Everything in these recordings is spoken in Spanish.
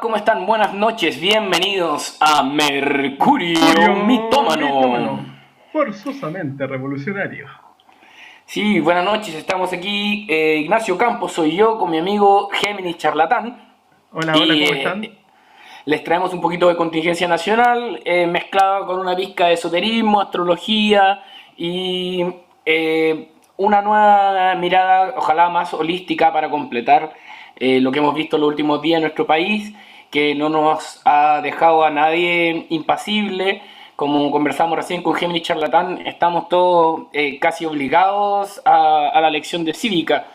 ¿Cómo están? Buenas noches, bienvenidos a Mercurio Mitómano. Forzosamente revolucionario. Sí, buenas noches, estamos aquí. Ignacio Campos soy yo con mi amigo Géminis Charlatán. Hola, hola, Y ¿cómo están? les traemos un poquito de contingencia nacional mezclado con una pizca de esoterismo, astrología y una nueva mirada, ojalá más holística, para completar lo que hemos visto en los últimos días en nuestro país, que no nos ha dejado a nadie impasible. Como conversamos recién con Gemini Charlatán, estamos todos casi obligados a la lección de cívica.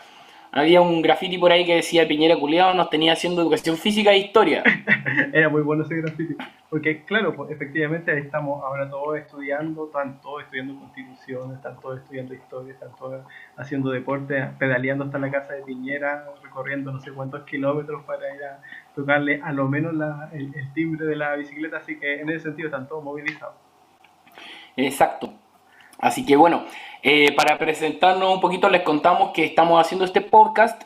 Había un graffiti por ahí que decía: Piñera culiao nos tenía haciendo educación física e historia. Era muy bueno ese graffiti. Porque, claro, pues, efectivamente ahí estamos ahora todos estudiando, están todos estudiando constitución, están todos estudiando historia, están todos haciendo deporte, pedaleando hasta la casa de Piñera, recorriendo no sé cuántos kilómetros para ir a tocarle a lo menos el timbre de la bicicleta. Así que en ese sentido están todos movilizados. Exacto. Así que bueno, para presentarnos un poquito les contamos que estamos haciendo este podcast.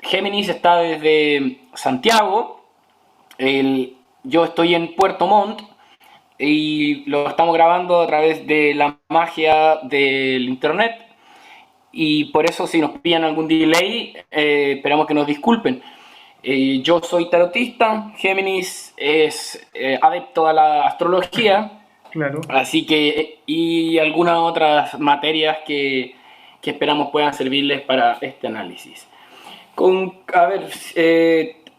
Géminis está desde Santiago, yo estoy en Puerto Montt y lo estamos grabando a través de la magia del internet, y por eso si nos pillan algún delay, esperamos que nos disculpen. Yo soy tarotista, Géminis es adepto a la astrología. Claro. Así que, y algunas otras materias que esperamos puedan servirles para este análisis. A ver,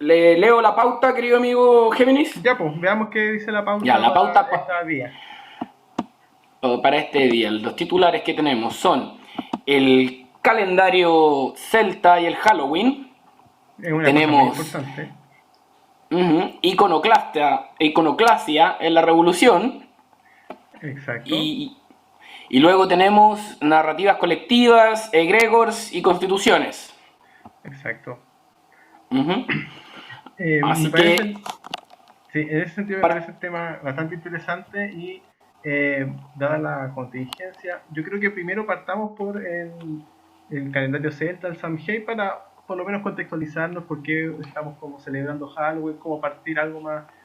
le leo la pauta, querido amigo Géminis. Ya, pues, veamos qué dice la Ya, pauta la pauta para esta día. para este día. Los titulares que tenemos son el calendario celta y el Halloween. Es una cosa muy Tenemos importante. iconoclasia en la revolución. Exacto, Y, y luego tenemos narrativas colectivas, egregores y constituciones. exacto. Ujú. Me Así parece, que, sí, en ese sentido me parece para, el tema bastante interesante y dada la contingencia, yo creo que primero partamos por el calendario celta, el Samhain, para por lo menos contextualizarnos por qué estamos como celebrando Halloween, como partir algo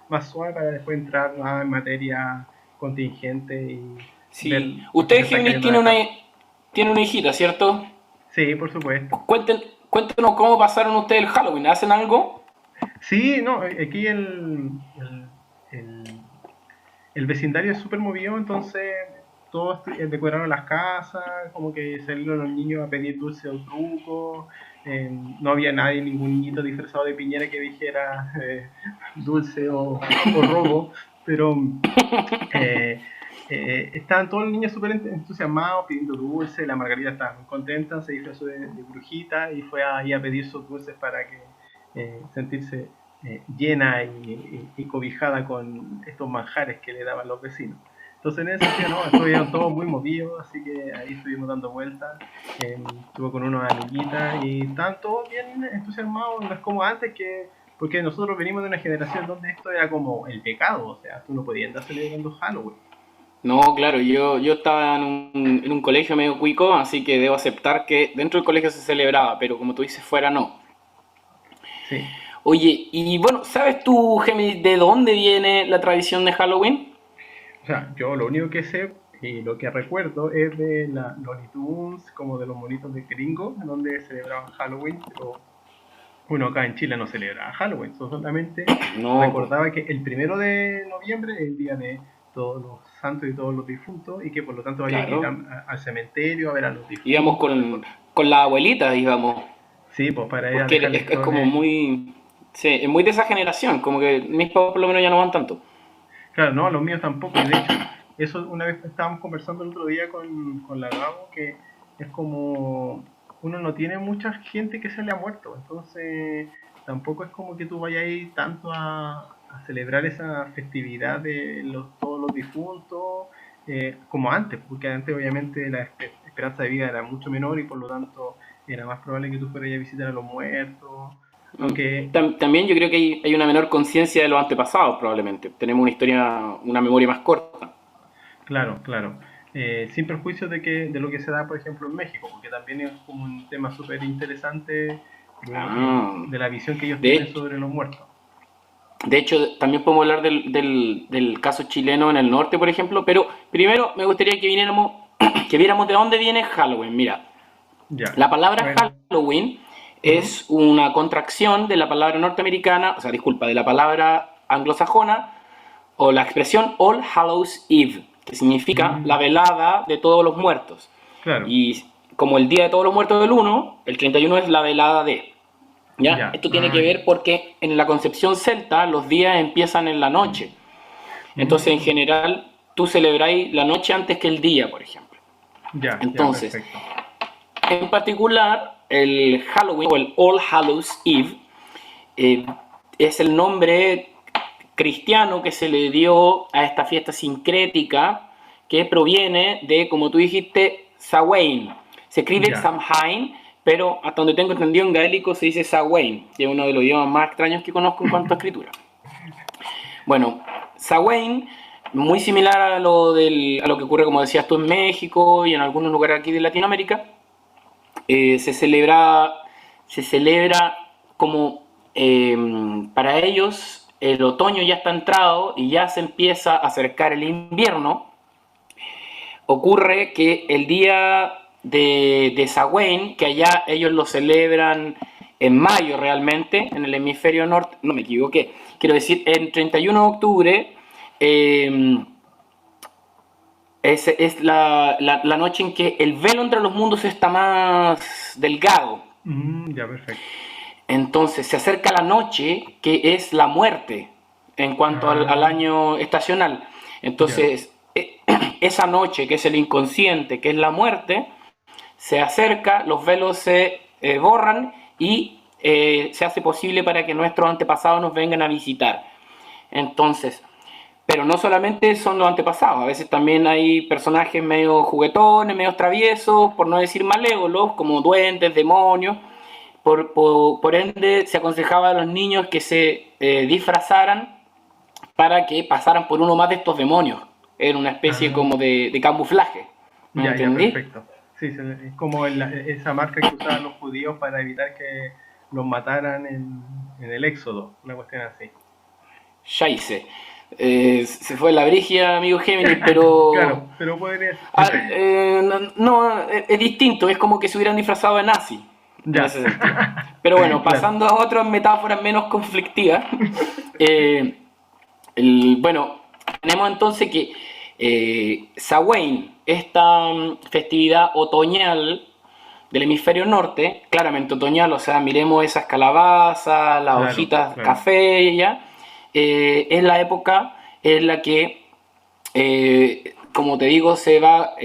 más suave para después entrar más en materia contingente y ver si por qué se usted, están Géminis, cayendo las cartas. tiene una hijita, ¿cierto? Sí, por supuesto. Cuéntenos cómo pasaron ustedes el Halloween. ¿Hacen algo? Sí, no, aquí el, el vecindario es súper movido, entonces todos decoraron las casas, como que salieron los niños a pedir dulce o truco, no había nadie, ningún niñito disfrazado de Piñera que dijera dulce o robo, pero eh, estaban todos los niños súper entusiasmados pidiendo dulce, la Margarita estaba muy contenta, se disfrazó de brujita y fue ahí a pedir sus dulces para que sentirse llena y cobijada con estos manjares que le daban los vecinos. Entonces en ese sentido no, estuvieron todos muy movidos, así que ahí estuvimos dando vueltas, estuve con unos amiguitas y estaban todos bien entusiasmados, no es como antes porque nosotros venimos de una generación donde esto era como el pecado, o sea, tú no podías andar celebrando Halloween. No, claro, yo estaba en un colegio medio cuico, así que debo aceptar que dentro del colegio se celebraba, pero como tú dices, fuera no. Sí, Oye, y bueno, ¿sabes tú, Géminis, de dónde viene la tradición de Halloween? o sea, yo lo único que sé y lo que recuerdo es de la Looney Tunes, como de los monitos de gringo, donde celebraban Halloween, pero uno acá en Chile no celebraba Halloween, solamente No, pues, recordaba que el 1 de noviembre es el día de todos los santos y todos los difuntos y que por lo tanto había que ir claro. al cementerio a ver a los Íbamos difuntos. con la abuelita, íbamos, Sí, pues para ir a porque dejarles es como flores. muy, sí, es muy de esa generación, como que mis papás por lo menos ya no van tanto. Claro, no, los míos tampoco. Y de hecho, eso una vez estábamos conversando el otro día con la Gabo, que es como uno no tiene mucha gente que se le ha muerto. Entonces, tampoco es como que tú vayas a ir tanto a celebrar esa festividad de todos los difuntos como antes, porque antes obviamente la esperanza de vida era mucho menor y por lo tanto era más probable que tú fueras a visitar a los muertos. Mm. Aunque También yo creo que hay una menor conciencia de los antepasados, probablemente. Tenemos una historia, una memoria más corta. claro, claro. Sin perjuicio de lo que se da, por ejemplo, en México, porque también es como un tema súper interesante Ah, de la visión que ellos tienen de, sobre los muertos. De hecho, también podemos hablar del caso chileno en el norte, por ejemplo, pero primero me gustaría que que viéramos de dónde viene Halloween. Mira, Ya. la palabra Bueno. Halloween Ujú. es una contracción de la palabra norteamericana, o sea, disculpa, de la palabra anglosajona o la expresión All Hallows Eve, que significa la Mm, velada de todos los muertos. claro. Y como el día de todos los muertos del uno, el 31 es la velada de. ¿Ya? Ya. Esto tiene Ah, que ya. ver porque en la concepción celta los días empiezan en la noche. Entonces, en Mm, general, tú celebráis la noche antes que el día, por ejemplo. ya, ya, Entonces, perfecto. en particular, el Halloween o el All Hallows Eve eh, es el nombre cristiano que se le dio a esta fiesta sincrética que proviene de, como tú dijiste, Samhain. Se escribe Ya. Samhain, pero hasta donde tengo entendido en gaélico se dice Samhain, que es uno de los idiomas más extraños que conozco en cuanto a escritura. Bueno, Samhain, muy similar a lo que ocurre, como decías tú, en México y en algunos lugares aquí de Latinoamérica, eh, se celebra, se celebra como para ellos el otoño ya está entrado y ya se empieza a acercar el invierno. Ocurre que el día de Samhain, que allá ellos lo celebran en mayo realmente, en el hemisferio norte, no me equivoqué, quiero decir, en 31 de octubre, eh, es la noche en que el velo entre los mundos está más delgado. Ya, perfecto. Entonces se acerca la noche, que es la muerte en cuanto al Ah, año estacional. ya. Entonces, esa noche, que es el inconsciente, que es la muerte, se acerca, los velos se borran y se hace posible para que nuestros antepasados nos vengan a visitar. Entonces, pero no solamente son los antepasados, a veces también hay personajes medio juguetones, medio traviesos, por no decir malévolos, como duendes, demonios. Por ende, se aconsejaba a los niños que se disfrazaran para que pasaran por uno más de estos demonios. Era una especie Ah, como de camuflaje. ¿Me ya, ya, entendí? perfecto. Sí, es como esa marca que usaban los judíos para evitar que los mataran en el Éxodo, una cuestión así. Ya hice. Se fue la brigia, amigo Géminis, pero Claro, pero podría... no, es distinto, es como que se hubieran disfrazado de nazi, en Ya, ese sentido. Pero bueno, claro, pasando a otras metáforas menos conflictivas, eh, bueno, tenemos entonces que Samhain, esta festividad otoñal del hemisferio norte, claramente otoñal, o sea, miremos esas calabazas, las claro, hojitas claro. café, ya, es la época en la que, como te digo, se va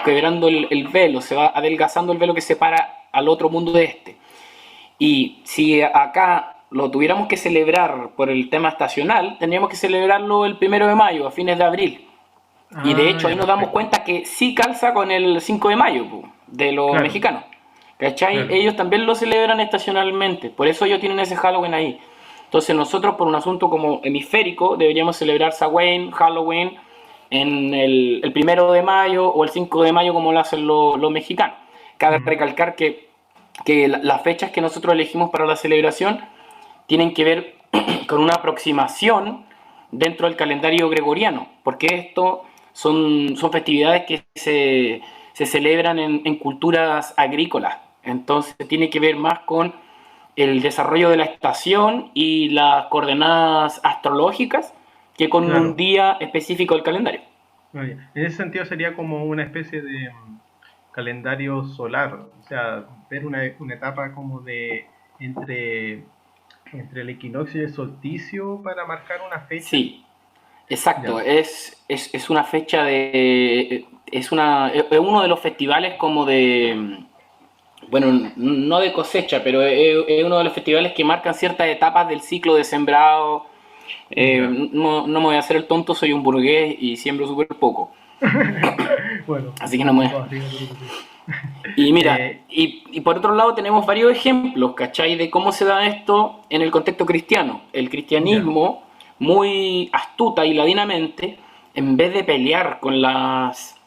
quebrando el velo, se va adelgazando el velo que separa al otro mundo de este. Y si acá lo tuviéramos que celebrar por el tema estacional, tendríamos que celebrarlo el 1 de mayo, a fines de abril. Y de Ah, hecho ahí ya, nos damos perfecto. cuenta que sí calza con el 5 de mayo de los Claro, mexicanos. ¿Cachai? claro. Ellos también lo celebran estacionalmente, por eso ellos tienen ese Halloween ahí. Entonces nosotros por un asunto como hemisférico deberíamos celebrar Samhain, Halloween en el 1 de mayo o el 5 de mayo como lo hacen los mexicanos. Cabe Mm, recalcar que las fechas que nosotros elegimos para la celebración tienen que ver con una aproximación dentro del calendario gregoriano, porque esto son festividades que se celebran en culturas agrícolas, entonces tiene que ver más con el desarrollo de la estación y las coordenadas astrológicas que con un claro. día específico del calendario. Vaya. En ese sentido sería como una especie de calendario solar, o sea, ver una etapa como de entre, entre el equinoccio y el solsticio para marcar una fecha. Sí, exacto, Ya, es una fecha de... es uno de los festivales como de, bueno, no de cosecha, pero es uno de los festivales que marcan ciertas etapas del ciclo de sembrado. ya. No me voy a hacer el tonto, soy un burgués y siembro súper poco. Bueno, Así que no como me... todo, así que no te preocupes. Y mira, Eh, y por otro lado tenemos varios ejemplos, ¿cachai? De cómo se da esto en el contexto cristiano. El ya, cristianismo, muy astuta y ladinamente, en vez de pelear con las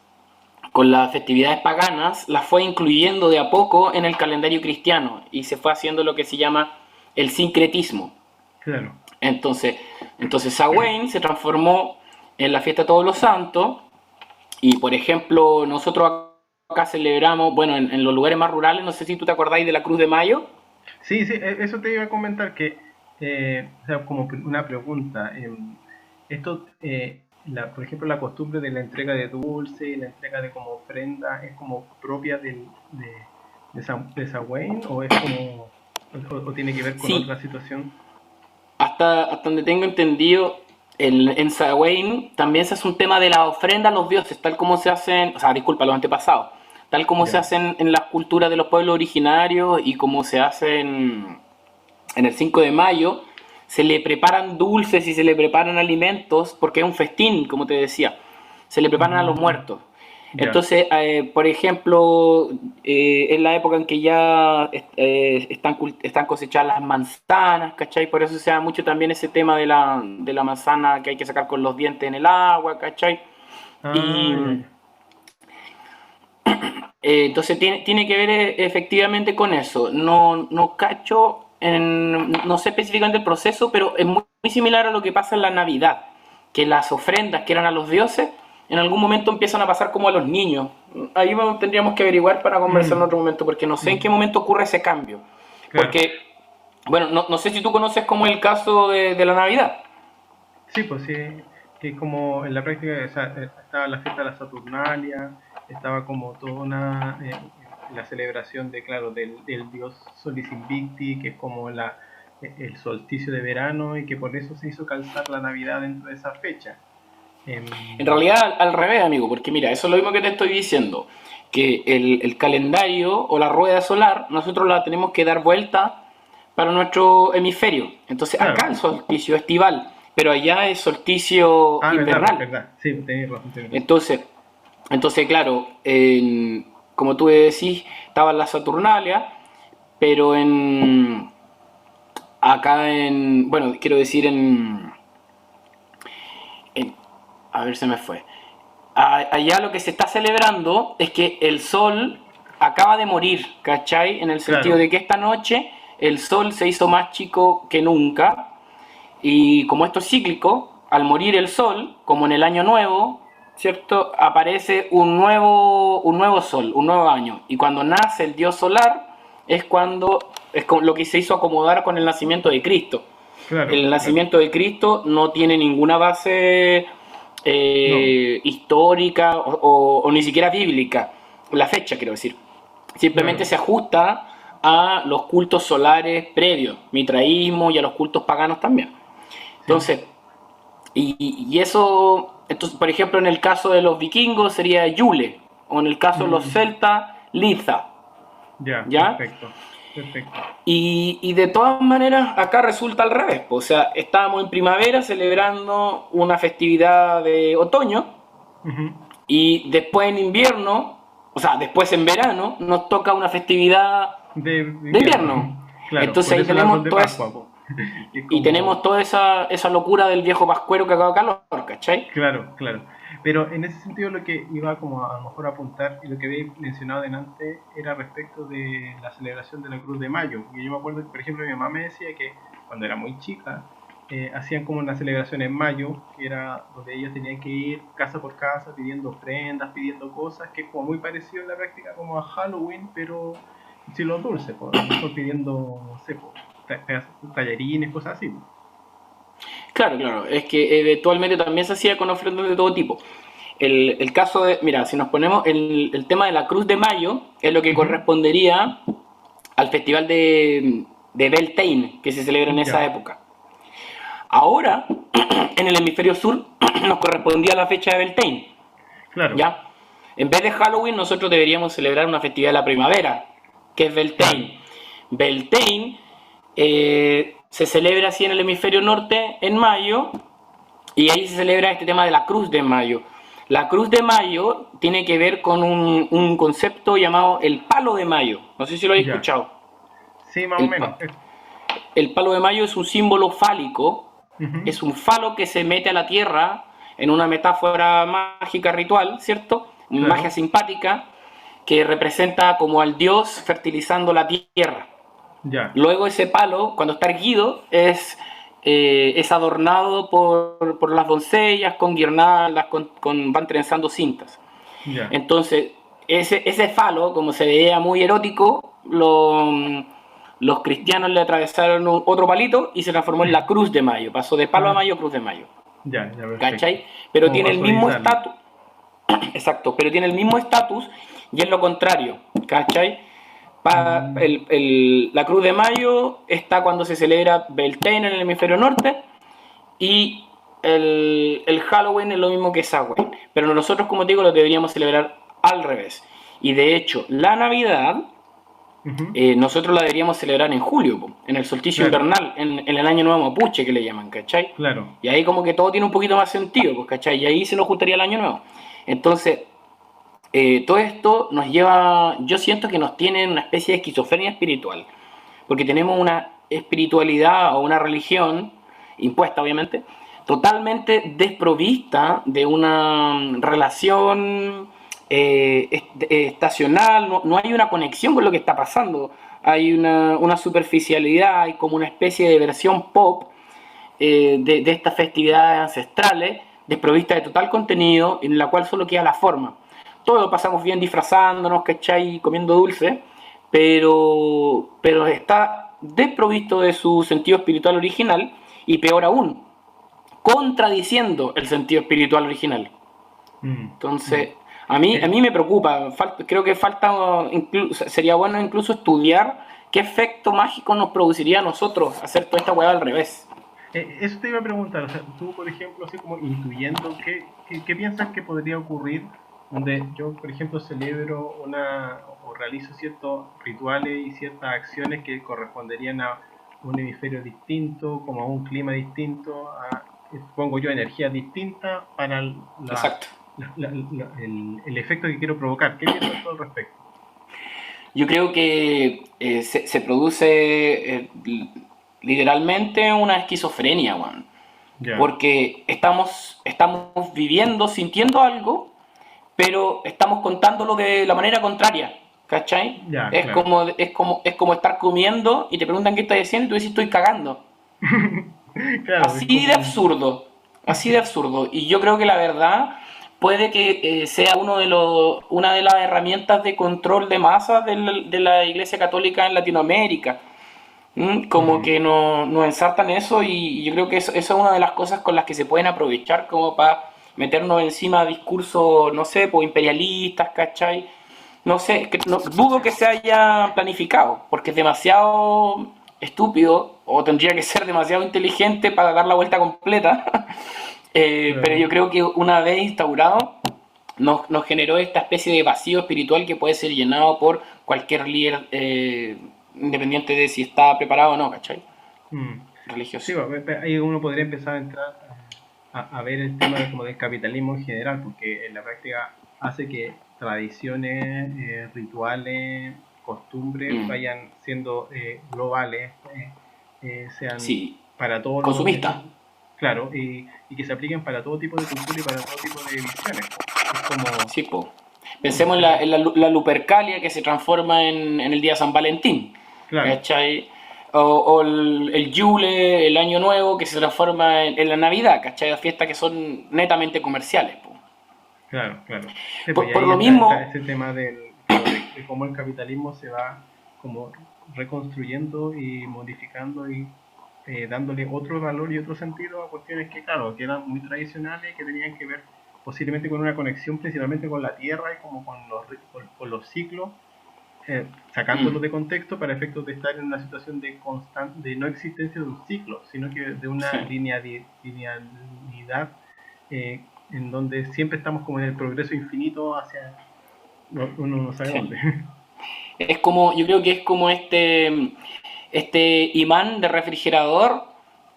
festividades paganas, las fue incluyendo de a poco en el calendario cristiano y se fue haciendo lo que se llama el sincretismo. claro. Entonces, Samhain se transformó en la fiesta de Todos los Santos y, por ejemplo, nosotros acá celebramos, bueno, en los lugares más rurales, no sé si tú te acordáis de la Cruz de Mayo. Sí, sí, eso te iba a comentar que, o sea, como una pregunta, esto, por ejemplo, la costumbre de la entrega de dulce, la entrega de como ofrenda, ¿es como propia de Samhain o es como, o tiene que ver con Sí, otra situación? hasta donde tengo entendido, en Samhain también se hace un tema de la ofrenda a los dioses, tal como se hacen, o sea, disculpa, los antepasados, tal como se Ya. hacen en las culturas de los pueblos originarios y como se hacen en el 5 de mayo, se le preparan dulces y se le preparan alimentos, porque es un festín, como te decía, se le preparan a los Mm, muertos. ya. Entonces, por ejemplo, es la época en que ya están cosechadas las manzanas, ¿cachai? Por eso se da mucho también ese tema de la manzana que hay que sacar con los dientes en el agua, ¿cachai? Y Ah, ya, ya. entonces tiene que ver efectivamente con eso. No cacho, no sé específicamente el proceso, pero es muy similar a lo que pasa en la Navidad, que las ofrendas que eran a los dioses, en algún momento empiezan a pasar como a los niños. Ahí tendríamos que averiguar para conversar en Mm, otro momento, porque no sé en qué mm, momento ocurre ese cambio. claro. Porque, bueno, no sé si tú conoces como el caso de la Navidad. Sí, pues sí, que como en la práctica, o sea, estaba la fiesta de la Saturnalia, estaba como toda la celebración de, claro, del dios Solis Invicti, que es como el solsticio de verano y que por eso se hizo calzar la Navidad dentro de esa fecha. En Em, realidad, al revés, amigo, porque mira, eso es lo mismo que te estoy diciendo, que el calendario o la rueda solar, nosotros la tenemos que dar vuelta para nuestro hemisferio. Entonces, acá claro. el solsticio estival, pero allá es solsticio Ah, verdad, invernal. verdad. Sí, tenéis razón, tenéis razón. Entonces, claro, como tú decís, estaba la Saturnalia, pero bueno, quiero decir en a ver, se me fue. Allá lo que se está celebrando es que el sol acaba de morir, ¿cachai? En el sentido Claro. de que esta noche el sol se hizo más chico que nunca y como esto es cíclico, al morir el sol, como en el año nuevo, ¿cierto? Aparece un nuevo sol, un nuevo año. Y cuando nace el dios solar es cuando es lo que se hizo acomodar con el nacimiento de Cristo. Claro, El claro. nacimiento de Cristo no tiene ninguna base No, histórica o ni siquiera bíblica, la fecha quiero decir. Simplemente claro. se ajusta a los cultos solares previos, mitraísmo y a los cultos paganos también. Sí. Entonces, y eso, entonces, por ejemplo, en el caso de los vikingos sería Yule, o en el caso de los Mm, celtas, Liza, ya, ¿ya? perfecto. Perfecto. Y de todas maneras, acá resulta al revés. O sea, estábamos en primavera celebrando una festividad de otoño Ujú. y después en invierno, o sea, después en verano, nos toca una festividad De de invierno. invierno. Claro, Entonces por ahí eso el árbol tenemos de todo Pascua, eso. po. Que es Y tenemos como, toda esa locura del viejo pascuero que acaba calor, ¿cachai? claro, claro. Pero en ese sentido lo que iba como a lo mejor a apuntar y lo que había mencionado delante era respecto de la celebración de la Cruz de Mayo. Y yo me acuerdo que, por ejemplo, mi mamá me decía que cuando era muy chica, hacían como una celebración en mayo, que era donde ellos tenían que ir casa por casa pidiendo ofrendas, pidiendo cosas, que es como muy parecido en la práctica como a Halloween, pero sin los dulces, pues, a lo mejor pidiendo, no sé, pues, tallarines, cosas así. Pues. Claro, claro. Es que eventualmente también se hacía con ofrendas de todo tipo. El caso de, mira, si nos ponemos el tema de la Cruz de Mayo, es lo que Ujú. correspondería al festival de Beltane, que se celebra en esa Ya, época. Ahora, en el hemisferio sur, nos correspondía la fecha de Beltane, claro, ¿ya? En vez de Halloween, nosotros deberíamos celebrar una festividad de la primavera, que es claro, Beltane. Beltane se celebra así en el hemisferio norte en mayo, y ahí se celebra este tema de la Cruz de Mayo. La Cruz de Mayo tiene que ver con un concepto llamado el Palo de Mayo. No sé si lo habéis ya. escuchado. Sí, más o El, menos. el Palo de Mayo es un símbolo fálico, Ujú. es un falo que se mete a la tierra en una metáfora mágica ritual, ¿cierto? Magia Claro, simpática que representa como al dios fertilizando la tierra. ya. Luego ese palo, cuando está erguido, es es adornado por las doncellas con guirnaldas, van trenzando cintas. Ya. Entonces, ese falo, como se veía muy erótico, los cristianos le atravesaron otro palito y se transformó en la Cruz de Mayo. Pasó de palo a Ah, mayo, Cruz de Mayo. ya, ya, perfecto. ¿Cachai? Pero Como tiene para el mismo suavizarlo. estatus. Exacto, pero tiene el mismo estatus y es lo contrario. ¿Cachai? Mm, La Cruz de Mayo está cuando se celebra Beltane en el hemisferio norte y el Halloween es lo mismo que Samhain. Pero nosotros, como te digo, lo deberíamos celebrar al revés. Y de hecho, la Navidad ujú, nosotros la deberíamos celebrar en julio, po, en el solsticio claro, invernal, en el año nuevo mapuche que le llaman, ¿cachai? claro. Y ahí como que todo tiene un poquito más sentido, pues, ¿cachai? Y ahí se nos juntaría el año nuevo. Entonces, todo esto nos lleva, yo siento que nos tiene en una especie de esquizofrenia espiritual, porque tenemos una espiritualidad o una religión, impuesta obviamente, totalmente desprovista de una relación estacional, no hay una conexión con lo que está pasando, hay una superficialidad, hay como una especie de versión pop de estas festividades ancestrales, desprovista de total contenido, en la cual solo queda la forma. Todos lo pasamos bien disfrazándonos, ¿cachai? Comiendo dulce, pero está desprovisto de su sentido espiritual original y peor aún, contradiciendo el sentido espiritual original. Mm, mm. Entonces, a mí me preocupa, creo que sería bueno incluso estudiar qué efecto mágico nos produciría a nosotros hacer toda esta hueá al revés. Eso te iba a preguntar, o sea, tú, por ejemplo, así como intuyendo, ¿qué piensas que podría ocurrir donde yo, por ejemplo, celebro o realizo ciertos rituales y ciertas acciones que corresponderían a un hemisferio distinto, como a un clima distinto, pongo yo, energías distintas para Exacto. el efecto que quiero provocar? ¿Qué piensas tú al respecto? Yo creo que se produce literalmente una esquizofrenia, man. Ya, Porque estamos viviendo, sintiendo algo, pero estamos contándolo de la manera contraria. ¿Cachai? ya, Es claro. como, es como, es como estar comiendo y te preguntan qué estás haciendo y tú dices estoy cagando. Claro, es Así de como... absurdo, así de absurdo. Y yo creo que la verdad puede que sea una de las herramientas de control de masas de la Iglesia Católica en Latinoamérica. Como Mm, que nos ensartan eso y yo creo que eso es una de las cosas con las que se pueden aprovechar como para meternos encima de discursos, no sé, pues imperialistas, ¿cachai? No sé, dudo que se haya planificado, porque es demasiado estúpido o tendría que ser demasiado inteligente para dar la vuelta completa. Pero claro. yo creo que una vez instaurado nos generó esta especie de vacío espiritual que puede ser llenado por cualquier líder, independiente de si está preparado o no, ¿cachai? Mm. Sí, Religioso. ahí uno podría empezar a entrar a ver el tema como del capitalismo en general, porque en la práctica hace que tradiciones, rituales, costumbres Mm, vayan siendo globales, sean sí, para todos los, consumista. claro, y que se apliquen para todo tipo de cultura y para todo tipo de visiones, po. Es como, Sí, po. como Pensemos en se, la Lupercalia que se transforma en el día de San Valentín, claro, ¿cachai? O el Yule, el Año Nuevo, que se transforma en la Navidad, ¿cachai? Las fiestas que son netamente comerciales, po. claro, claro. Sí, pues y Por ahí lo está mismo, ese tema claro, de cómo el capitalismo se va como reconstruyendo y modificando y dándole otro valor y otro sentido a cuestiones que, claro, que eran muy tradicionales, que tenían que ver posiblemente con una conexión principalmente con la tierra y como con los ciclos, sacándolos mm, de contexto para efectos de estar en una situación de no existencia de un ciclo, sino que de una sí. linealidad en donde siempre estamos como en el progreso infinito hacia uno no sabe Sí. dónde. Es como, yo creo que es como este imán de refrigerador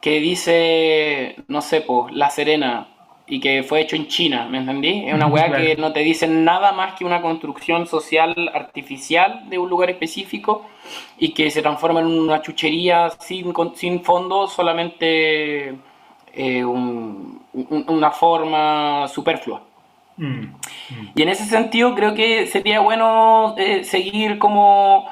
que dice, no sé, pues, La Serena, y que fue hecho en China, ¿me entendí? Es una weá que Claro. no te dice nada más que una construcción social artificial de un lugar específico y que se transforma en una chuchería sin fondo, solamente una forma superflua. Mm, mm, Y en ese sentido creo que sería bueno seguir como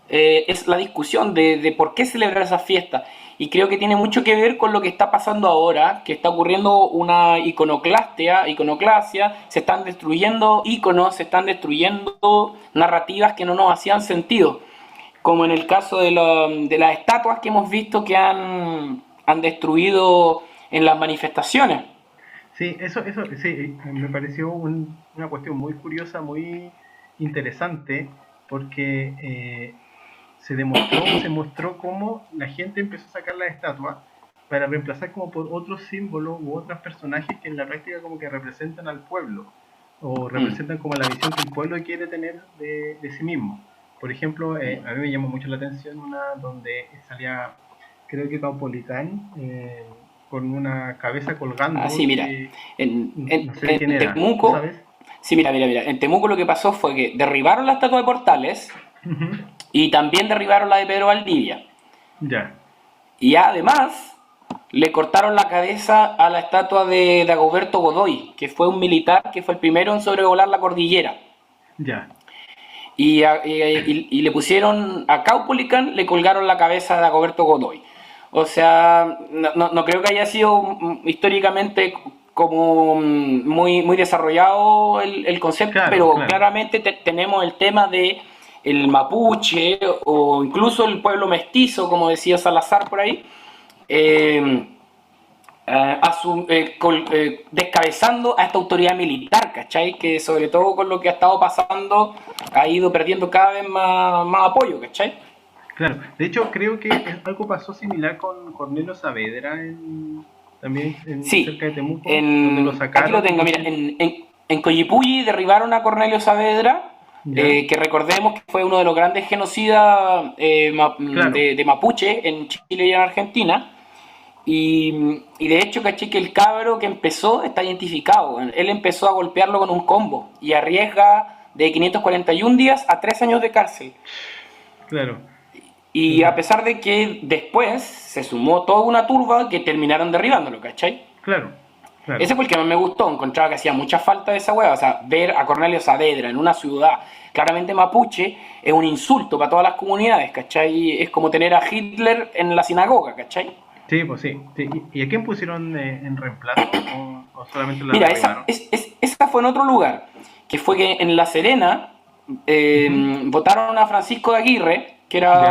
es la discusión de por qué celebrar esas fiestas. y creo que tiene mucho que ver con lo que está pasando ahora, que está ocurriendo una iconoclasia, se están destruyendo iconos, se están destruyendo narrativas que no nos hacían sentido, como en el caso de las estatuas que hemos visto que han destruido en las manifestaciones. Sí, eso, sí, me pareció una cuestión muy curiosa, muy interesante, porque se mostró cómo la gente empezó a sacar las estatuas para reemplazar como por otros símbolos u otros personajes que en la práctica como que representan al pueblo, o Mm. representan como la visión que el pueblo quiere tener de sí mismo. Por ejemplo, a mí me llamó mucho la atención una donde salía, creo que Caupolicán, con una cabeza Ah, colgando sí, mira, que en, no sé de quién en era, ¿tú Temuco, sabes? sí, mira, en Temuco lo que pasó fue que derribaron la estatua de Portales Ujú. y también derribaron la de Pedro Valdivia. Ya, Y además le cortaron la cabeza a la estatua de Dagoberto Godoy, que fue un militar que fue el primero en sobrevolar la cordillera. ya, Y le pusieron a Caupolicán, le colgaron la cabeza de Dagoberto Godoy. O sea, no creo que haya sido históricamente como muy desarrollado el concepto, claro, pero claro. claramente tenemos el tema de el mapuche o incluso el pueblo mestizo, como decía Salazar por ahí, eh, descabezando a esta autoridad militar, ¿cachai? Que sobre todo con lo que ha estado pasando ha ido perdiendo cada vez más apoyo, ¿cachai? Claro, de hecho creo que algo pasó similar con Cornelio Saavedra también Sí, cerca de Temuco, donde lo aquí lo sacaron y tengo, mira, pusieron... en Coyipulli derribaron a Cornelio Saavedra, ¿Ya? que recordemos que fue uno de los grandes genocidas Claro, de Mapuche en Chile y en Argentina. Y de hecho, caché que el cabro que empezó está identificado. Él empezó a golpearlo con un combo y arriesga de 541 días a 3 años de cárcel. claro, Y a pesar de que después se sumó toda una turba que terminaron derribándolo, ¿cachai? claro, Ese claro. fue el que más me gustó, encontraba que hacía mucha falta de esa hueá, o sea, ver a Cornelio Saavedra en una ciudad claramente mapuche es un insulto para todas las comunidades, ¿cachai? Es como tener a Hitler en la sinagoga, ¿cachai? Sí, pues sí. Sí. ¿Y a quién pusieron en reemplazo o solamente la Mira, derribaron? esa fue en otro lugar, que fue que en La Serena Ujú. votaron a Francisco de Aguirre, que era Ya,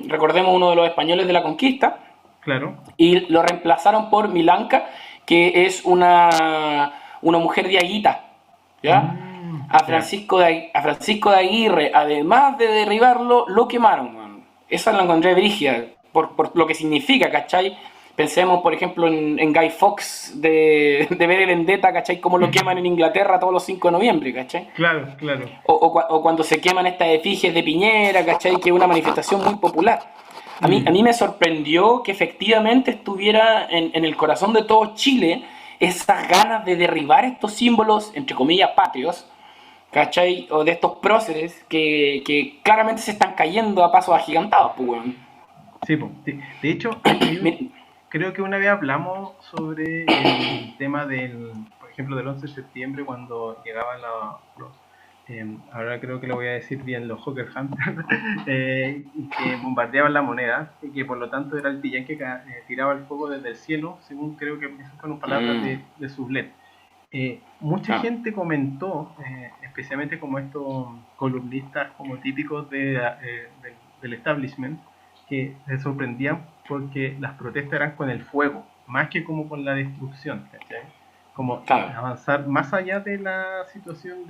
recordemos, uno de los españoles de la conquista, claro. y lo reemplazaron por Milanca, que es una mujer de Aguita, ¿ya? Ya, A Francisco de Aguirre, además de derribarlo, lo quemaron, man. Esa la encontré brígida, por lo que significa, ¿cachai? Pensemos, por ejemplo, en Guy Fawkes de V de Vendetta, ¿cachai? Cómo lo queman en Inglaterra todos los 5 de noviembre, ¿cachai? claro, claro. O cuando se queman estas efigies de Piñera, ¿cachai? Que es una manifestación muy popular. A mí me sorprendió que efectivamente estuviera en el corazón de todo Chile esas ganas de derribar estos símbolos, entre comillas, patrios, ¿cachai? O de estos próceres que claramente se están cayendo a pasos agigantados, pues, weón. Sí, po, sí. De hecho, creo que una vez hablamos sobre el tema por ejemplo, del 11 de septiembre cuando llegaban ahora creo que lo voy a decir bien, los Hawker Hunters, y que bombardeaban la moneda, y que por lo tanto era el pillán que tiraba el fuego desde el cielo, según creo que esas fueron palabras Mm, de Sublet. Mucha ah, gente comentó, especialmente como estos columnistas como típicos del establishment, que se sorprendían porque las protestas eran con el fuego, más que como con la destrucción, ¿cachai? Como claro. avanzar más allá de la situación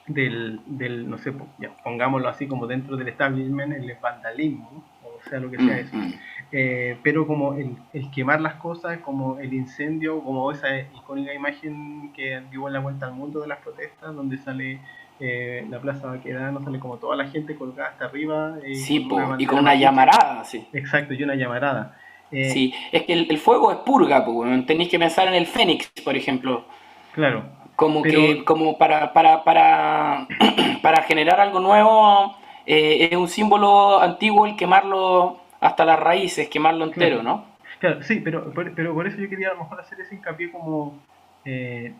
no sé, ya, pongámoslo así como dentro del establishment, el vandalismo, o sea, lo que sea Mm, eso. mm. Pero como el quemar las cosas, como el incendio, como esa icónica imagen que dio la vuelta al mundo de las protestas, donde sale la Plaza Baquedano, sale como toda la gente colgada hasta arriba Sí, con una po, y con bandera una mapuche, llamarada, sí. exacto, y una llamarada. Eh, Sí, es que el fuego es purga, pues, weón. Tenéis que pensar en el Fénix, por ejemplo. claro, Como que, pero como para generar algo nuevo, es un símbolo antiguo el quemarlo hasta las raíces, quemarlo entero, claro, ¿no? claro, sí, pero por eso yo quería a lo mejor hacer ese hincapié como eh,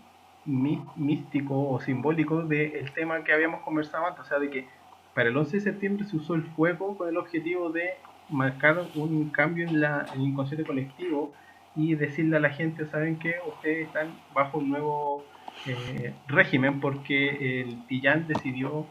místico o simbólico del tema que habíamos conversado antes, o sea, de que para el 11 de septiembre se usó el fuego con el objetivo de marcar un cambio en el inconsciente colectivo y decirle a la gente, ¿saben qué? Ustedes están bajo un nuevo régimen porque el Pillán decidió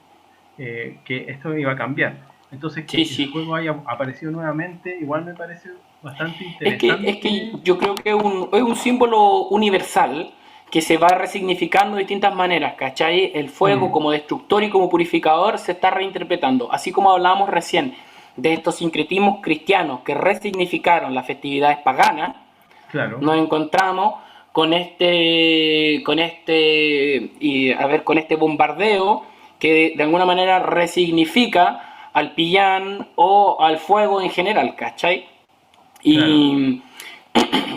que esto iba a cambiar. Entonces, que Sí, el sí. fuego haya aparecido nuevamente, igual me parece bastante Es que interesante. yo creo que es un símbolo universal que se va resignificando de distintas maneras, ¿cachai? El fuego Mm, como destructor y como purificador se está reinterpretando, así como hablábamos recién de estos sincretismos cristianos que resignificaron las festividades paganas. claro, Nos encontramos con este bombardeo que de alguna manera resignifica al pillán o al fuego en general, ¿cachai? claro. Y,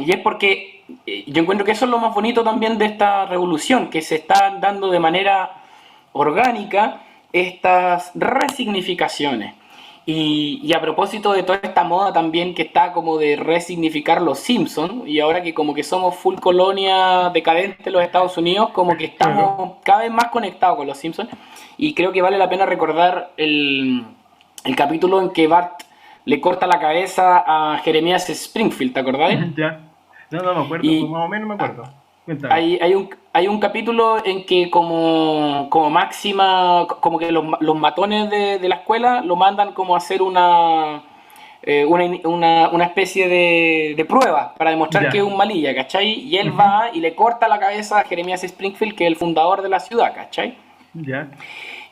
y es porque yo encuentro que eso es lo más bonito también de esta revolución, que se están dando de manera orgánica estas resignificaciones. Y a propósito de toda esta moda también que está como de resignificar los Simpsons, y ahora que como que somos full colonia decadente en los Estados Unidos, como que Claro. estamos cada vez más conectados con los Simpsons, y creo que vale la pena recordar el capítulo en que Bart le corta la cabeza a Jeremías Springfield, ¿te acordáis? Ya. No, no me acuerdo, pues Y más o menos me acuerdo. Cuéntame. hay un capítulo en que como máxima, como que los matones de la escuela lo mandan como a hacer una especie de prueba para demostrar que es un Ya. malilla, ¿cachai? Y él Ujú. va y le corta la cabeza a Jeremías Springfield, que es el fundador de la ciudad, ¿cachai? Ya.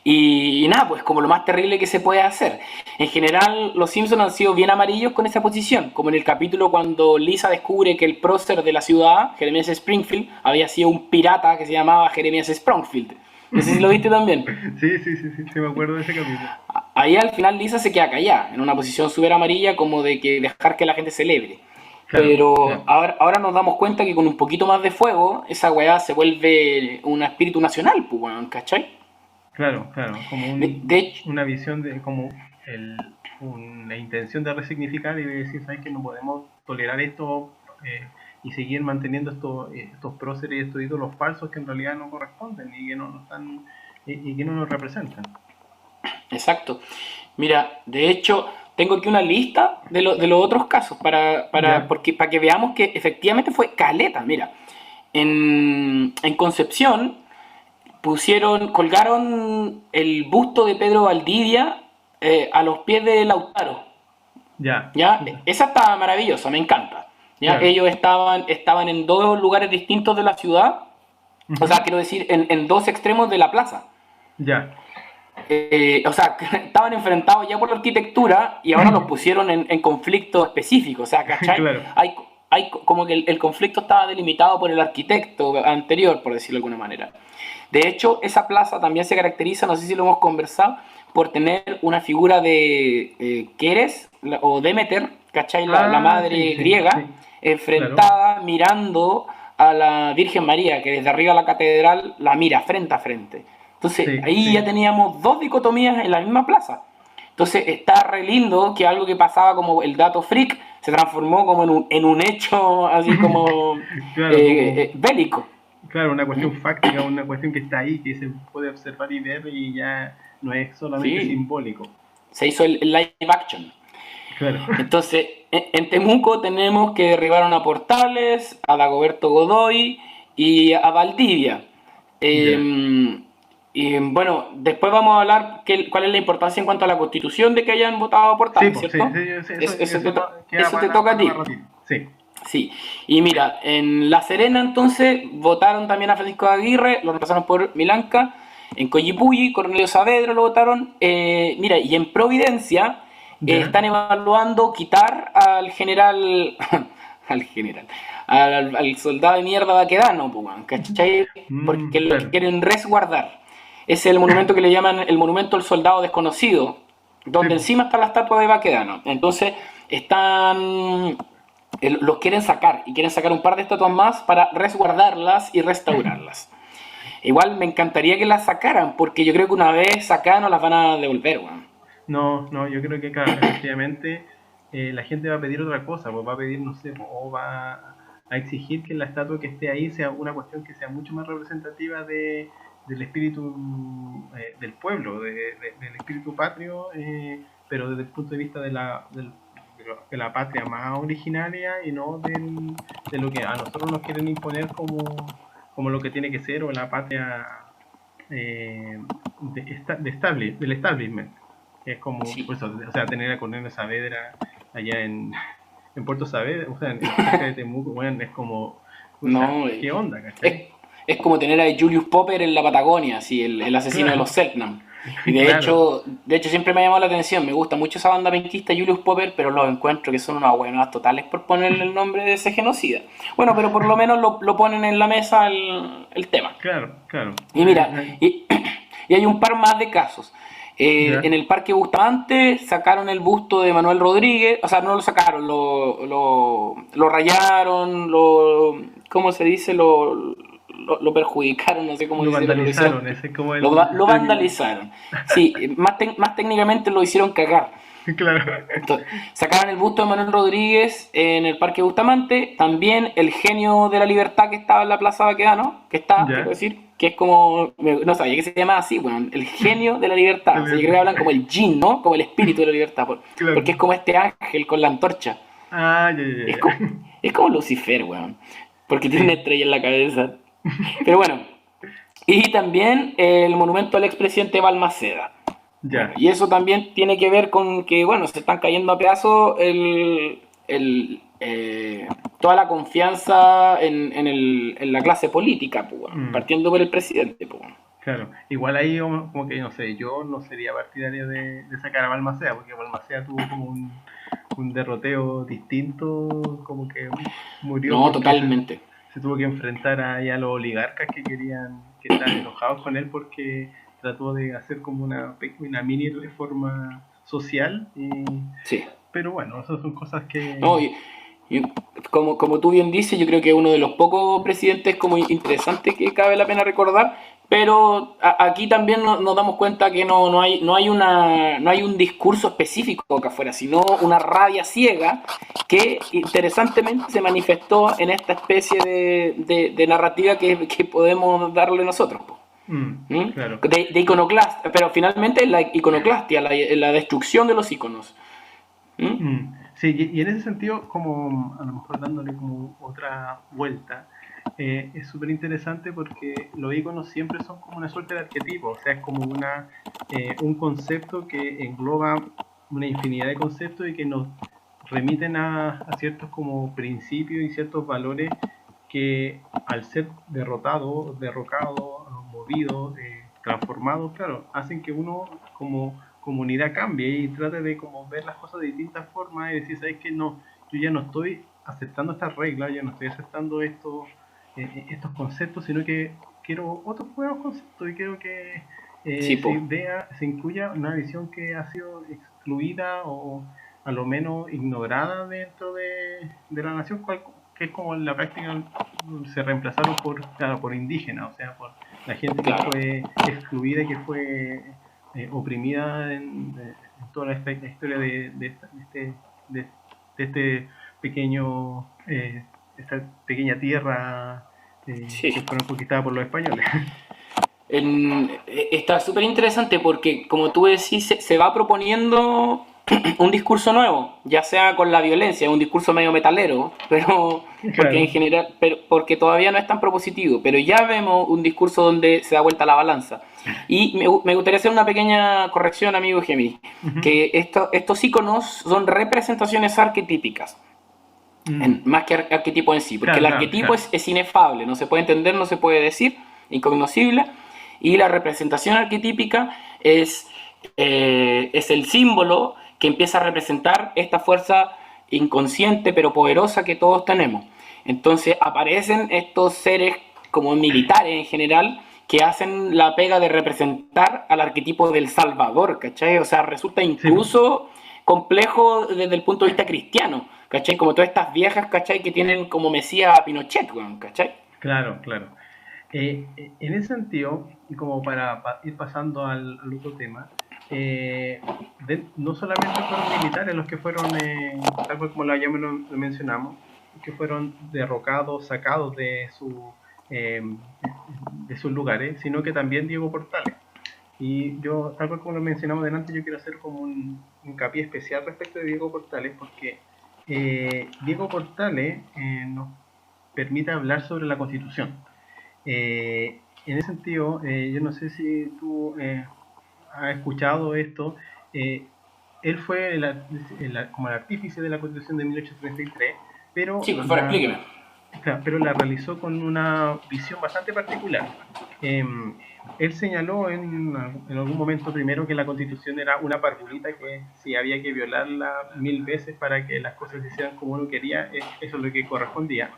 Y nada, pues como lo más terrible que se puede hacer. En general, los Simpsons han sido bien amarillos con esa posición, como en el capítulo cuando Lisa descubre que el prócer de la ciudad, Jeremías Springfield, había sido un pirata que se llamaba Jeremías Sprongfield. No sé si lo viste también. Sí, sí, sí, sí, sí, me acuerdo de ese capítulo. Ahí al final Lisa se queda callada, en una posición súper amarilla, como de que dejar que la gente celebre. Claro, Pero claro, ahora nos damos cuenta que con un poquito más de fuego, esa weá se vuelve un espíritu nacional, pues, weón, ¿cachai? claro, claro. Como De hecho, una visión de, como una intención de resignificar y de decir, ¿sabes que no podemos tolerar esto y seguir manteniendo estos próceres y estos ídolos falsos que en realidad no corresponden y que no nos están y que no nos representan? exacto. Mira, de hecho, tengo aquí una lista de los otros casos Ya, para que veamos que efectivamente fue caleta. Mira, en Concepción colgaron el busto de Pedro Valdivia a los pies de Lautaro. ya, ¿Ya? Esa está maravillosa, me encanta. ¿Ya? claro. Ellos estaban en dos lugares distintos de la ciudad, o sea, Ujú. quiero decir, en dos extremos de la plaza. Ya, O sea, estaban enfrentados ya por la arquitectura y ahora los pusieron en conflicto específico. O sea, ¿cachai? claro. Hay como que el conflicto estaba delimitado por el arquitecto anterior, por decirlo de alguna manera. De hecho, esa plaza también se caracteriza, no sé si lo hemos conversado, por tener una figura de Keres o Demeter, ¿cachai? La Ah, sí, madre sí, griega, sí, claro. enfrentada mirando a la Virgen María, que desde arriba de la catedral la mira frente a frente. Entonces, Sí, ahí ya sí. teníamos dos dicotomías en la misma plaza. Entonces, está re lindo que algo que pasaba como el dato freak se transformó como en un hecho así como Claro, como, bélico. claro, una ¿Mm? cuestión fáctica, una cuestión que está ahí, que se puede observar y ver y ya no es solamente Sí, simbólico. se hizo el live action. Claro. Entonces, en Temuco tenemos que derribaron a Portales, a Dagoberto Godoy y a Valdivia. Ya. Y bueno, después vamos a hablar cuál es la importancia en cuanto a la constitución de que hayan votado a Sí, Portales, pues, sí, ¿cierto? sí, sí, eso, Eso eso queda eso te toca a para más ti. ratito. Sí. Sí, y mira, en La Serena entonces votaron también a Francisco Aguirre, lo reemplazaron por Milanca, en Coyipulli, Cornelio Saavedra lo votaron, mira, y en Providencia Ya. están evaluando quitar al general, al general, al soldado de mierda Baquedano, pues, weón, ¿cachai? Porque lo Claro. quieren resguardar. Es el monumento que le llaman el monumento del soldado desconocido, Sí, donde pues. encima está la estatua de Baquedano. Entonces, los quieren sacar y quieren sacar un par de estatuas más para resguardarlas y restaurarlas. Igual me encantaría que las sacaran porque yo creo que una vez sacadas no las van a devolver, weón. No, no, yo creo que claro, efectivamente la gente va a pedir otra cosa, pues va a pedir, no sé, pues, o va a exigir que la estatua que esté ahí sea una cuestión que sea mucho más representativa del espíritu del pueblo, del espíritu patrio, pero desde el punto de vista de la patria más originaria y no de lo que a nosotros nos quieren imponer como lo que tiene que ser, o la patria del establishment, que es como, Sí. pues, o sea, tener a Cornelio Saavedra allá en Puerto Saavedra, o sea, cerca de Temuco, bueno, es como, o sea, No, ¿qué onda, es, cachai? es como tener a Julius Popper en la Patagonia, así, el asesino de los Claro, Selknam. Y de claro, hecho, de hecho siempre me ha llamado la atención, me gusta mucho esa banda penquista Julius Popper, pero los encuentro que son unas buenas totales por ponerle el nombre de ese genocida. Bueno, pero por lo menos lo ponen en la mesa el tema. claro, claro. Y mira, y hay un par más de casos. En Ya, el Parque Bustamante sacaron el busto de Manuel Rodríguez, o sea, no lo sacaron, lo rayaron, ¿cómo se dice? Lo perjudicaron, no sé cómo lo se dice, pero lo hicieron, vandalizaron, ese es como el lo término. vandalizaron. Sí, más técnicamente lo hicieron cagar. Claro, Entonces, sacaron el busto de Manuel Rodríguez en el Parque Bustamante, también el genio de la libertad que estaba en la Plaza Baquedano, que está, quiero ya, decir, que es como, no sabía que se llamaba así, bueno, el genio de la la libertad, o sea, yo creo que libertad. hablan como el Jin, ¿no? Como el espíritu de la libertad, porque Claro. es como este ángel con la antorcha, Ah, ya, ya, es ya. como, es como Lucifer, weón, porque tiene una Sí, estrella en la cabeza. Pero bueno, y también el monumento al expresidente Balmaceda. Bueno, ya. y eso también tiene que ver con que, bueno, se están cayendo a pedazos toda la confianza en la clase política, pues, bueno, Mm, partiendo por el presidente. Pues, bueno. claro. Igual ahí como que, no sé, yo no sería partidario de sacar a Balmaceda, porque Balmaceda tuvo como un derroteo distinto, como que murió No, porque totalmente. se tuvo que enfrentar ahí a los oligarcas que querían, que estaban enojados con él porque trató de hacer como una mini reforma social. Sí. Pero bueno, esas son cosas que... No, y como tú bien dices, yo creo que es uno de los pocos presidentes como interesantes que cabe la pena recordar, pero aquí también nos damos cuenta que no hay un discurso específico acá afuera, sino una rabia ciega que interesantemente se manifestó en esta especie de narrativa que podemos darle nosotros. Po. ¿Mm? claro. De iconoclastia, pero finalmente la iconoclastia, la destrucción de los iconos. ¿Mm? Sí, y en ese sentido, como a lo mejor dándole como otra vuelta, es súper interesante porque los iconos siempre son como una suerte de arquetipo, o sea, es como un concepto que engloba una infinidad de conceptos y que nos remiten a ciertos como principios y ciertos valores que al ser derrocados, movidos, transformados, claro, hacen que uno como comunidad cambie y trate de como ver las cosas de distintas formas y decir, ¿sabes qué? No, yo ya no estoy aceptando estas reglas, ya no estoy aceptando estos conceptos, sino que quiero otros nuevos conceptos y quiero que Sí, po. se incluya una visión que ha sido excluida o a lo menos ignorada dentro de la nación, que es como en la práctica se reemplazaron claro, por indígenas, o sea, por la gente que Claro. fue excluida y que fue oprimida en toda la historia de este pequeño, esta pequeña tierra Sí. que fueron conquistadas por los españoles. Está súper interesante porque, como tú decís, se va proponiendo un discurso nuevo, ya sea con la violencia, un discurso medio metalero, pero porque en Claro. general, porque todavía no es tan propositivo, pero ya vemos un discurso donde se da vuelta la balanza. Y me gustaría hacer una pequeña corrección, amigo Gemini, Ujú. que estos iconos son representaciones arquetípicas, más que arquetipo en sí, porque el Claro, claro, arquetipo claro. es inefable, no se puede entender, no se puede decir, incognoscible, y la representación arquetípica es el símbolo que empieza a representar esta fuerza inconsciente pero poderosa que todos tenemos. Entonces aparecen estos seres como militares en general que hacen la pega de representar al arquetipo del Salvador, ¿cachai? O sea, resulta Sí, po. incluso complejo desde el punto de vista cristiano, ¿cachai? Como todas estas viejas, ¿cachai? Que tienen como mesías a Pinochet, ¿cachai? Claro, claro. En ese sentido, y como para ir pasando al otro tema, no solamente fueron militares los que fueron, tal cual como lo mencionamos, que fueron derrocados, sacados eh, de sus lugares, sino que también Diego Portales. Y yo, tal cual como lo mencionamos delante, yo quiero hacer como hincapié especial respecto de Diego Portales porque Diego Portales nos permite hablar sobre la Constitución. En ese sentido, yo no sé si tú has escuchado esto. eh, Él fue como el artífice de la Constitución de 1833, Sí, pero por favor, explíqueme. claro, pero la realizó con una visión bastante particular. Eh, Él señaló en algún momento primero que la Constitución era una parvulita que si había que violarla 1000 veces para que las cosas se hicieran como uno quería, eso es lo que correspondía.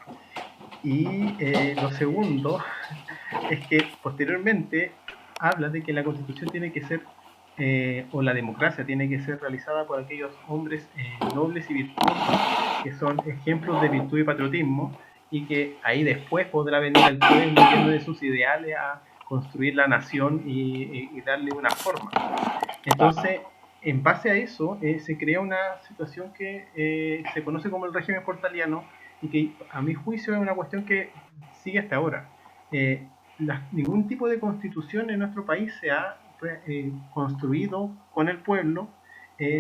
Y lo segundo es que posteriormente habla de que la Constitución tiene que ser, o la democracia tiene que ser realizada por aquellos hombres nobles y virtuosos que son ejemplos de virtud y patriotismo, y que ahí después podrá venir el pueblo lleno de sus ideales a construir la nación y darle una forma. Entonces, en base a eso, se crea una situación que se conoce como el régimen portaliano, y que a mi juicio es una cuestión que sigue hasta ahora. Eh, Ningún tipo de constitución en nuestro país se ha construido con el pueblo,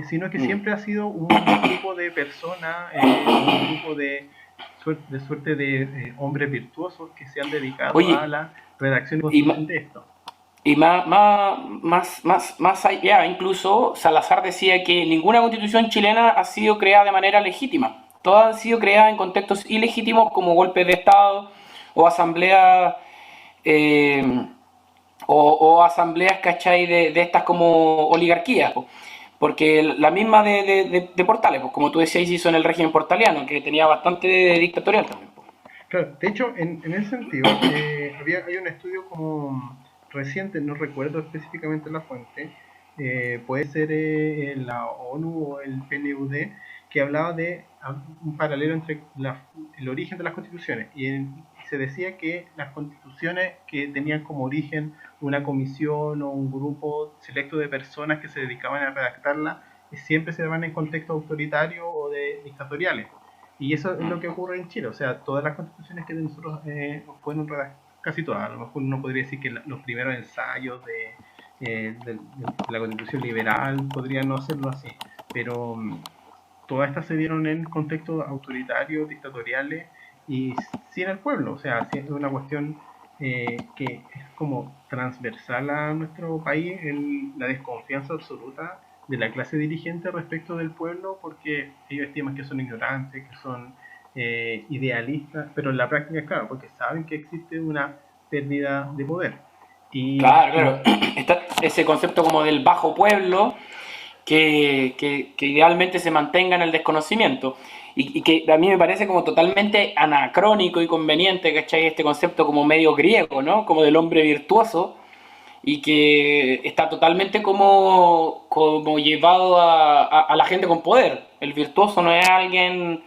sino que Mm. siempre ha sido un grupo de personas, un grupo de hombres virtuosos que se han dedicado a Oye, la redacción y y, construcción de esto. y más allá, incluso Salazar decía que ninguna constitución chilena ha sido creada de manera legítima. Todas han sido creadas en contextos ilegítimos como golpes de Estado o asambleas, eh, o asambleas, ¿cachai? De estas como oligarquías. Po. Porque la misma de Portales, pues, como tú decías, hizo en el régimen portaliano, que tenía bastante dictatorial también. Po. Claro, de hecho, en ese sentido, hay un estudio como reciente, no recuerdo específicamente la fuente, puede ser la ONU o el PNUD, que hablaba de un paralelo entre el origen de las constituciones. Se decía que las constituciones que tenían como origen una comisión o un grupo selecto de personas que se dedicaban a redactarla, siempre se daban en contextos autoritarios o de dictatoriales. Y eso es lo que ocurre en Chile, o sea, todas las constituciones que nosotros fueron redactadas, casi todas, a lo mejor uno podría decir que los primeros ensayos de la constitución liberal podrían no serlo así, pero todas estas se dieron en contextos autoritarios, dictatoriales y sin el pueblo, o sea, es una cuestión que es como transversal a nuestro país, en la desconfianza absoluta de la clase dirigente respecto del pueblo, porque ellos estiman que son ignorantes, que son idealistas, pero en la práctica, claro, porque saben que existe una pérdida de poder. Y, Claro, y claro. Está ese concepto como del bajo pueblo que idealmente se mantenga en el desconocimiento. Y que a mí me parece como totalmente anacrónico y conveniente, ¿cachai? Este concepto como medio griego, ¿no? Como del hombre virtuoso y que está totalmente como llevado a la gente con poder. El virtuoso no es alguien,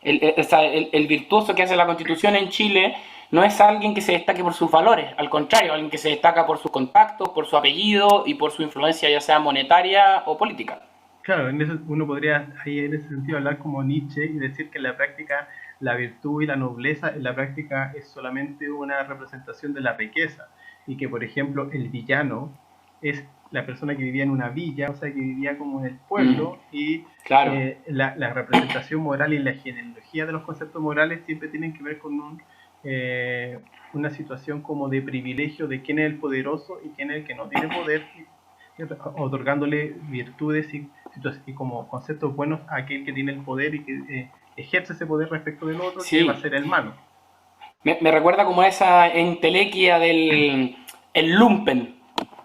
el virtuoso que hace la constitución en Chile no es alguien que se destaque por sus valores, al contrario, alguien que se destaca por sus contactos, por su apellido y por su influencia ya sea monetaria o política. claro, uno podría ahí en ese sentido hablar como Nietzsche y decir que en la práctica la virtud y la nobleza en la práctica es solamente una representación de la riqueza, y que por ejemplo el villano es la persona que vivía en una villa, o sea que vivía como en el Mm, pueblo, y claro. la representación moral y la genealogía de los conceptos morales siempre tienen que ver con una situación como de privilegio de quién es el poderoso y quién es el que no tiene poder, otorgándole virtudes y como conceptos buenos a aquel que tiene el poder y que ejerce ese poder respecto del otro, que va a Sí, ser el malo. me recuerda como a esa entelequia del el lumpen,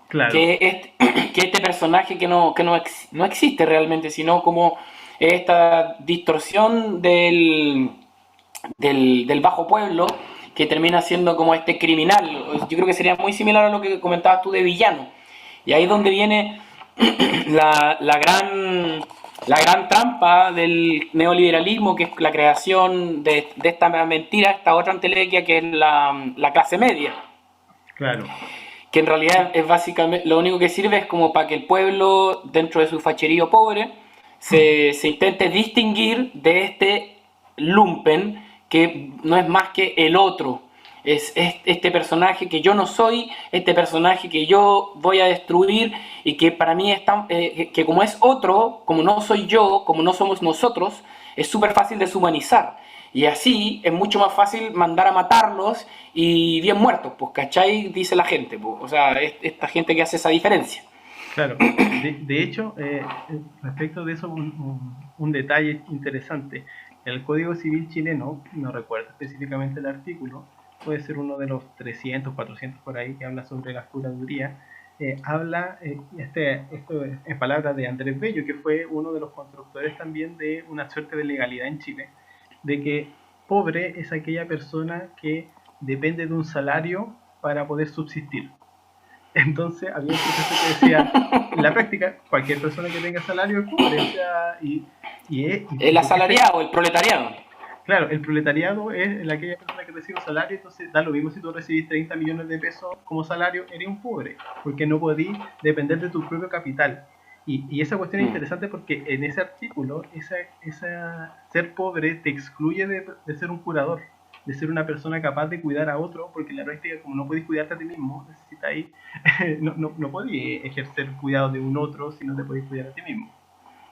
Claro, que que este personaje que no existe realmente, sino como esta distorsión del bajo pueblo que termina siendo como este criminal. Yo creo que sería muy similar a lo que comentabas tú de villano. Y ahí es donde viene la, la, gran, la gran trampa del neoliberalismo, que es la creación de esta mentira, esta otra entelequia que es la clase media, claro. que en realidad es básicamente lo único que sirve es como para que el pueblo, dentro de su facherío pobre, se intente distinguir de este lumpen que no es más que el otro. es este personaje que yo no soy, este personaje que yo voy a destruir y que para mí es tan, que como es otro, como no soy yo, como no somos nosotros, es súper fácil deshumanizar. Y así es mucho más fácil mandar a matarlos y bien muertos, pues, ¿cachai? Dice la gente, pues. O sea, esta gente que hace esa diferencia. Claro, de hecho, respecto de eso, un detalle interesante. El Código Civil chileno, no recuerdo específicamente el artículo, puede ser uno de los 300, 400 por ahí, que habla sobre la curaduría. Habla, esto es en palabras de Andrés Bello, que fue uno de los constructores también de una suerte de legalidad en Chile, de que pobre es aquella persona que depende de un salario para poder subsistir. Entonces había un profesor que decía, en la práctica, cualquier persona que tenga salario es pobre, o sea, El asalariado, el proletariado. claro, el proletariado es aquella persona que recibe un salario, entonces da lo mismo si tú recibís 30 millones de pesos como salario, eres un pobre, porque no podís depender de tu propio capital. Y esa cuestión es interesante porque en ese artículo, ser pobre te excluye de ser un curador, de ser una persona capaz de cuidar a otro, porque en la práctica, como no podéis cuidarte a ti mismo, necesitáis, no podéis ejercer cuidado de un otro si no te podéis cuidar a ti mismo.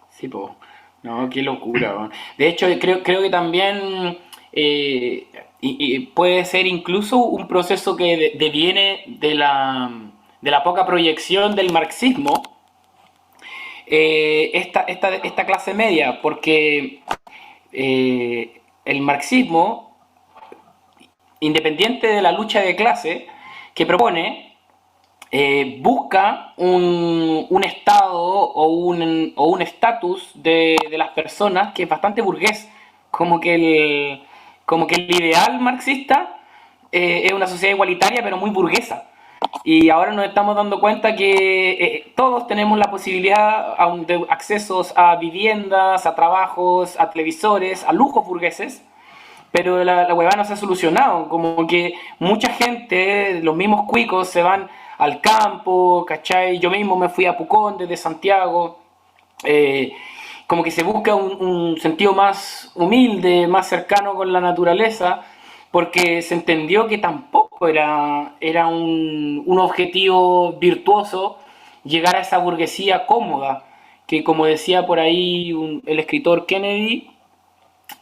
Sí, po. No, qué locura, weón. De hecho, creo que también y puede ser incluso un proceso que deviene de la poca proyección del marxismo, esta clase media, porque el marxismo, independiente de la lucha de clase que propone, busca un estado o un estatus de las personas que es bastante burgués, como que como que el ideal marxista es una sociedad igualitaria pero muy burguesa. Y ahora nos estamos dando cuenta que todos tenemos la posibilidad de accesos a viviendas, a trabajos, a televisores, a lujos burgueses, pero la huevada no se ha solucionado. Como que mucha gente, los mismos cuicos, se van al campo, ¿cachai? Yo mismo me fui a Pucón desde Santiago. eh, Como que se busca un sentido más humilde, más cercano con la naturaleza, porque se entendió que tampoco era un objetivo virtuoso llegar a esa burguesía cómoda, que como decía por ahí el escritor Kennedy,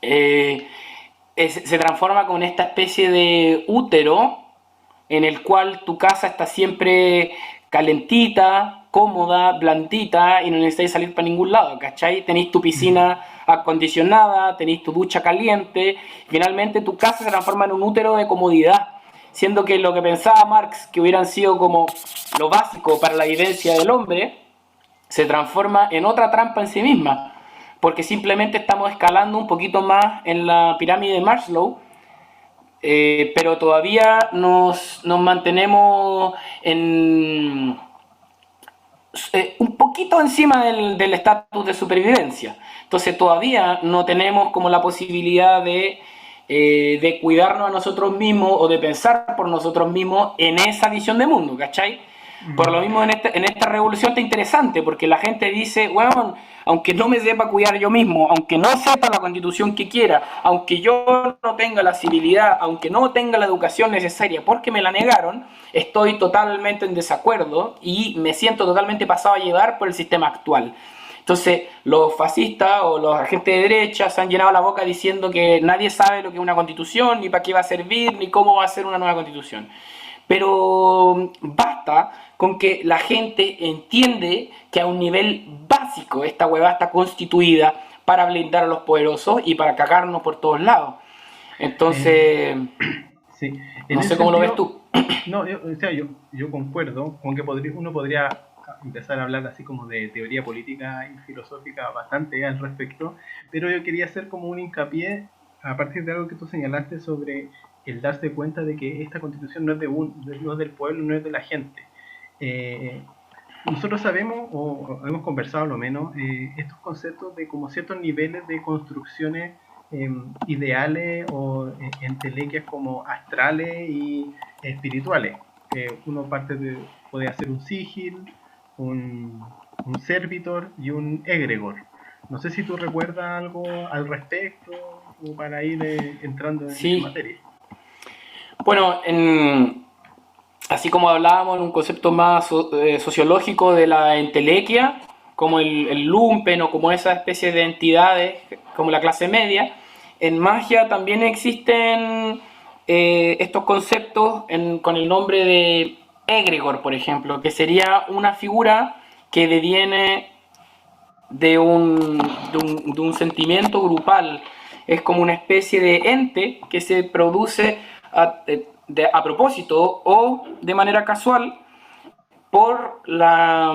eh, se transforma con esta especie de útero en el cual tu casa está siempre calentita, cómoda, blandita y no necesitáis salir para ningún lado, ¿cachai? Tenéis tu piscina acondicionada, tenéis tu ducha caliente, finalmente tu casa se transforma en un útero de comodidad, siendo que lo que pensaba Marx, que hubieran sido como lo básico para la vivencia del hombre, se transforma en otra trampa en sí misma, porque simplemente estamos escalando un poquito más en la pirámide de Maslow, pero todavía nos mantenemos un poquito encima del estatus de supervivencia. Entonces todavía no tenemos como la posibilidad de cuidarnos a nosotros mismos o de pensar por nosotros mismos en esa visión de mundo, ¿cachai? Por lo mismo en esta revolución está interesante, porque la gente dice, bueno, aunque no me sepa cuidar yo mismo, aunque no sepa la constitución que quiera, aunque yo no tenga la civilidad, aunque no tenga la educación necesaria porque me la negaron, estoy totalmente en desacuerdo y me siento totalmente pasado a llevar por el sistema actual. Entonces, los fascistas o los agentes de derecha se han llenado la boca diciendo que nadie sabe lo que es una constitución, ni para qué va a servir, ni cómo va a ser una nueva constitución. Pero basta con que la gente entiende que a un nivel básico esta huevada está constituida para blindar a los poderosos y para cagarnos por todos lados. Entonces, Sí, en no ese sé cómo lo ves sentido, tú. no, o sea, yo concuerdo con que uno podría empezar a hablar así como de teoría política y filosófica bastante al respecto, pero yo quería hacer como un hincapié a partir de algo que tú señalaste sobre el darse cuenta de que esta constitución no es, no es del pueblo, no es de la gente. Eh, Nosotros sabemos, o hemos conversado lo menos, estos conceptos de como ciertos niveles de construcciones ideales o entelequias como astrales y espirituales. Uno puede hacer un sigil, un servitor y un egregor. No sé si tú recuerdas algo al respecto o para ir entrando en Sí, materia. Bueno, así como hablábamos en un concepto más sociológico de la entelequia, como el lumpen o como esa especie de entidades, como la clase media, en magia también existen estos conceptos con el nombre de egregor, por ejemplo, que sería una figura que deviene de un sentimiento grupal. Es como una especie de ente que se produce a propósito o de manera casual por la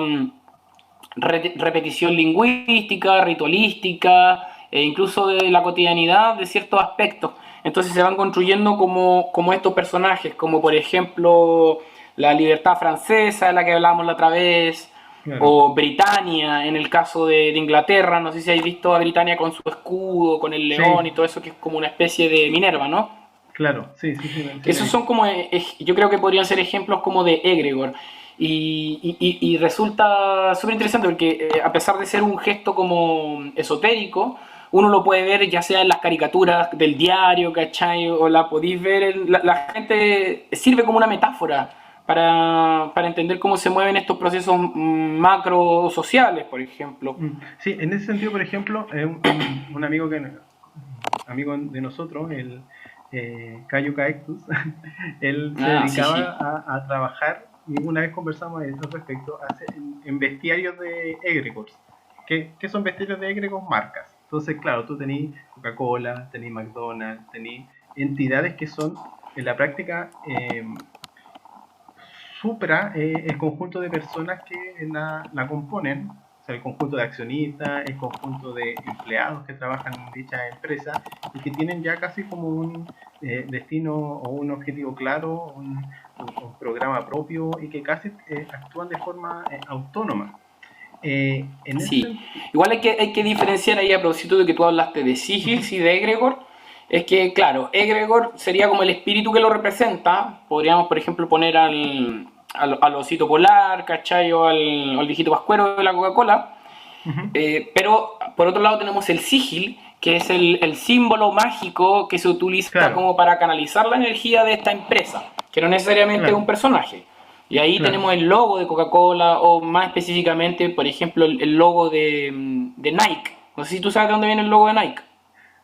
repetición lingüística, ritualística e incluso de la cotidianidad de ciertos aspectos. Entonces se van construyendo como estos personajes, como por ejemplo la libertad francesa, de la que hablábamos la otra vez, Claro, o Britannia, en el caso de Inglaterra. No sé si habéis visto a Britannia con su escudo, con el león sí, y todo eso, que es como una especie de Minerva, ¿no? claro, sí, sí, sí, sí la he Esos son visto. como, yo creo que podrían ser ejemplos como de egregor. Y resulta súper interesante porque a pesar de ser un gesto como esotérico, uno lo puede ver ya sea en las caricaturas del diario, ¿cachai? O la podéis ver, la gente sirve como una metáfora para entender cómo se mueven estos procesos macro sociales, por ejemplo. Sí, en ese sentido, por ejemplo, un amigo amigo de nosotros, el Cayo Caectus, él se Ah, sí, dedicaba sí. a trabajar, y una vez conversamos al respecto, en bestiarios de egregores. ¿Qué son bestiarios de egregores? Marcas. Entonces, claro, tú tenés Coca-Cola, tenés McDonald's, tenés entidades que son, en la práctica, supra el conjunto de personas que la componen, o sea, el conjunto de accionistas, el conjunto de empleados que trabajan en dicha empresa y que tienen ya casi como un destino o un objetivo claro, un programa propio y que casi actúan de forma autónoma. En ese Sí, sentido, igual hay que diferenciar ahí a propósito de que tú hablaste de Sigils y de Egregor. Es que, claro, Egregor sería como el espíritu que lo representa. Podríamos, por ejemplo, poner al osito polar, ¿cachai? O al viejito pascuero de la Coca-Cola. Pero por otro lado tenemos el sigil, que es el símbolo mágico que se utiliza claro, como para canalizar la energía de esta empresa, que no necesariamente es un claro, personaje. Y ahí claro. tenemos el logo de Coca-Cola o más específicamente, por ejemplo, el logo de Nike. No sé si tú sabes de dónde viene el logo de Nike.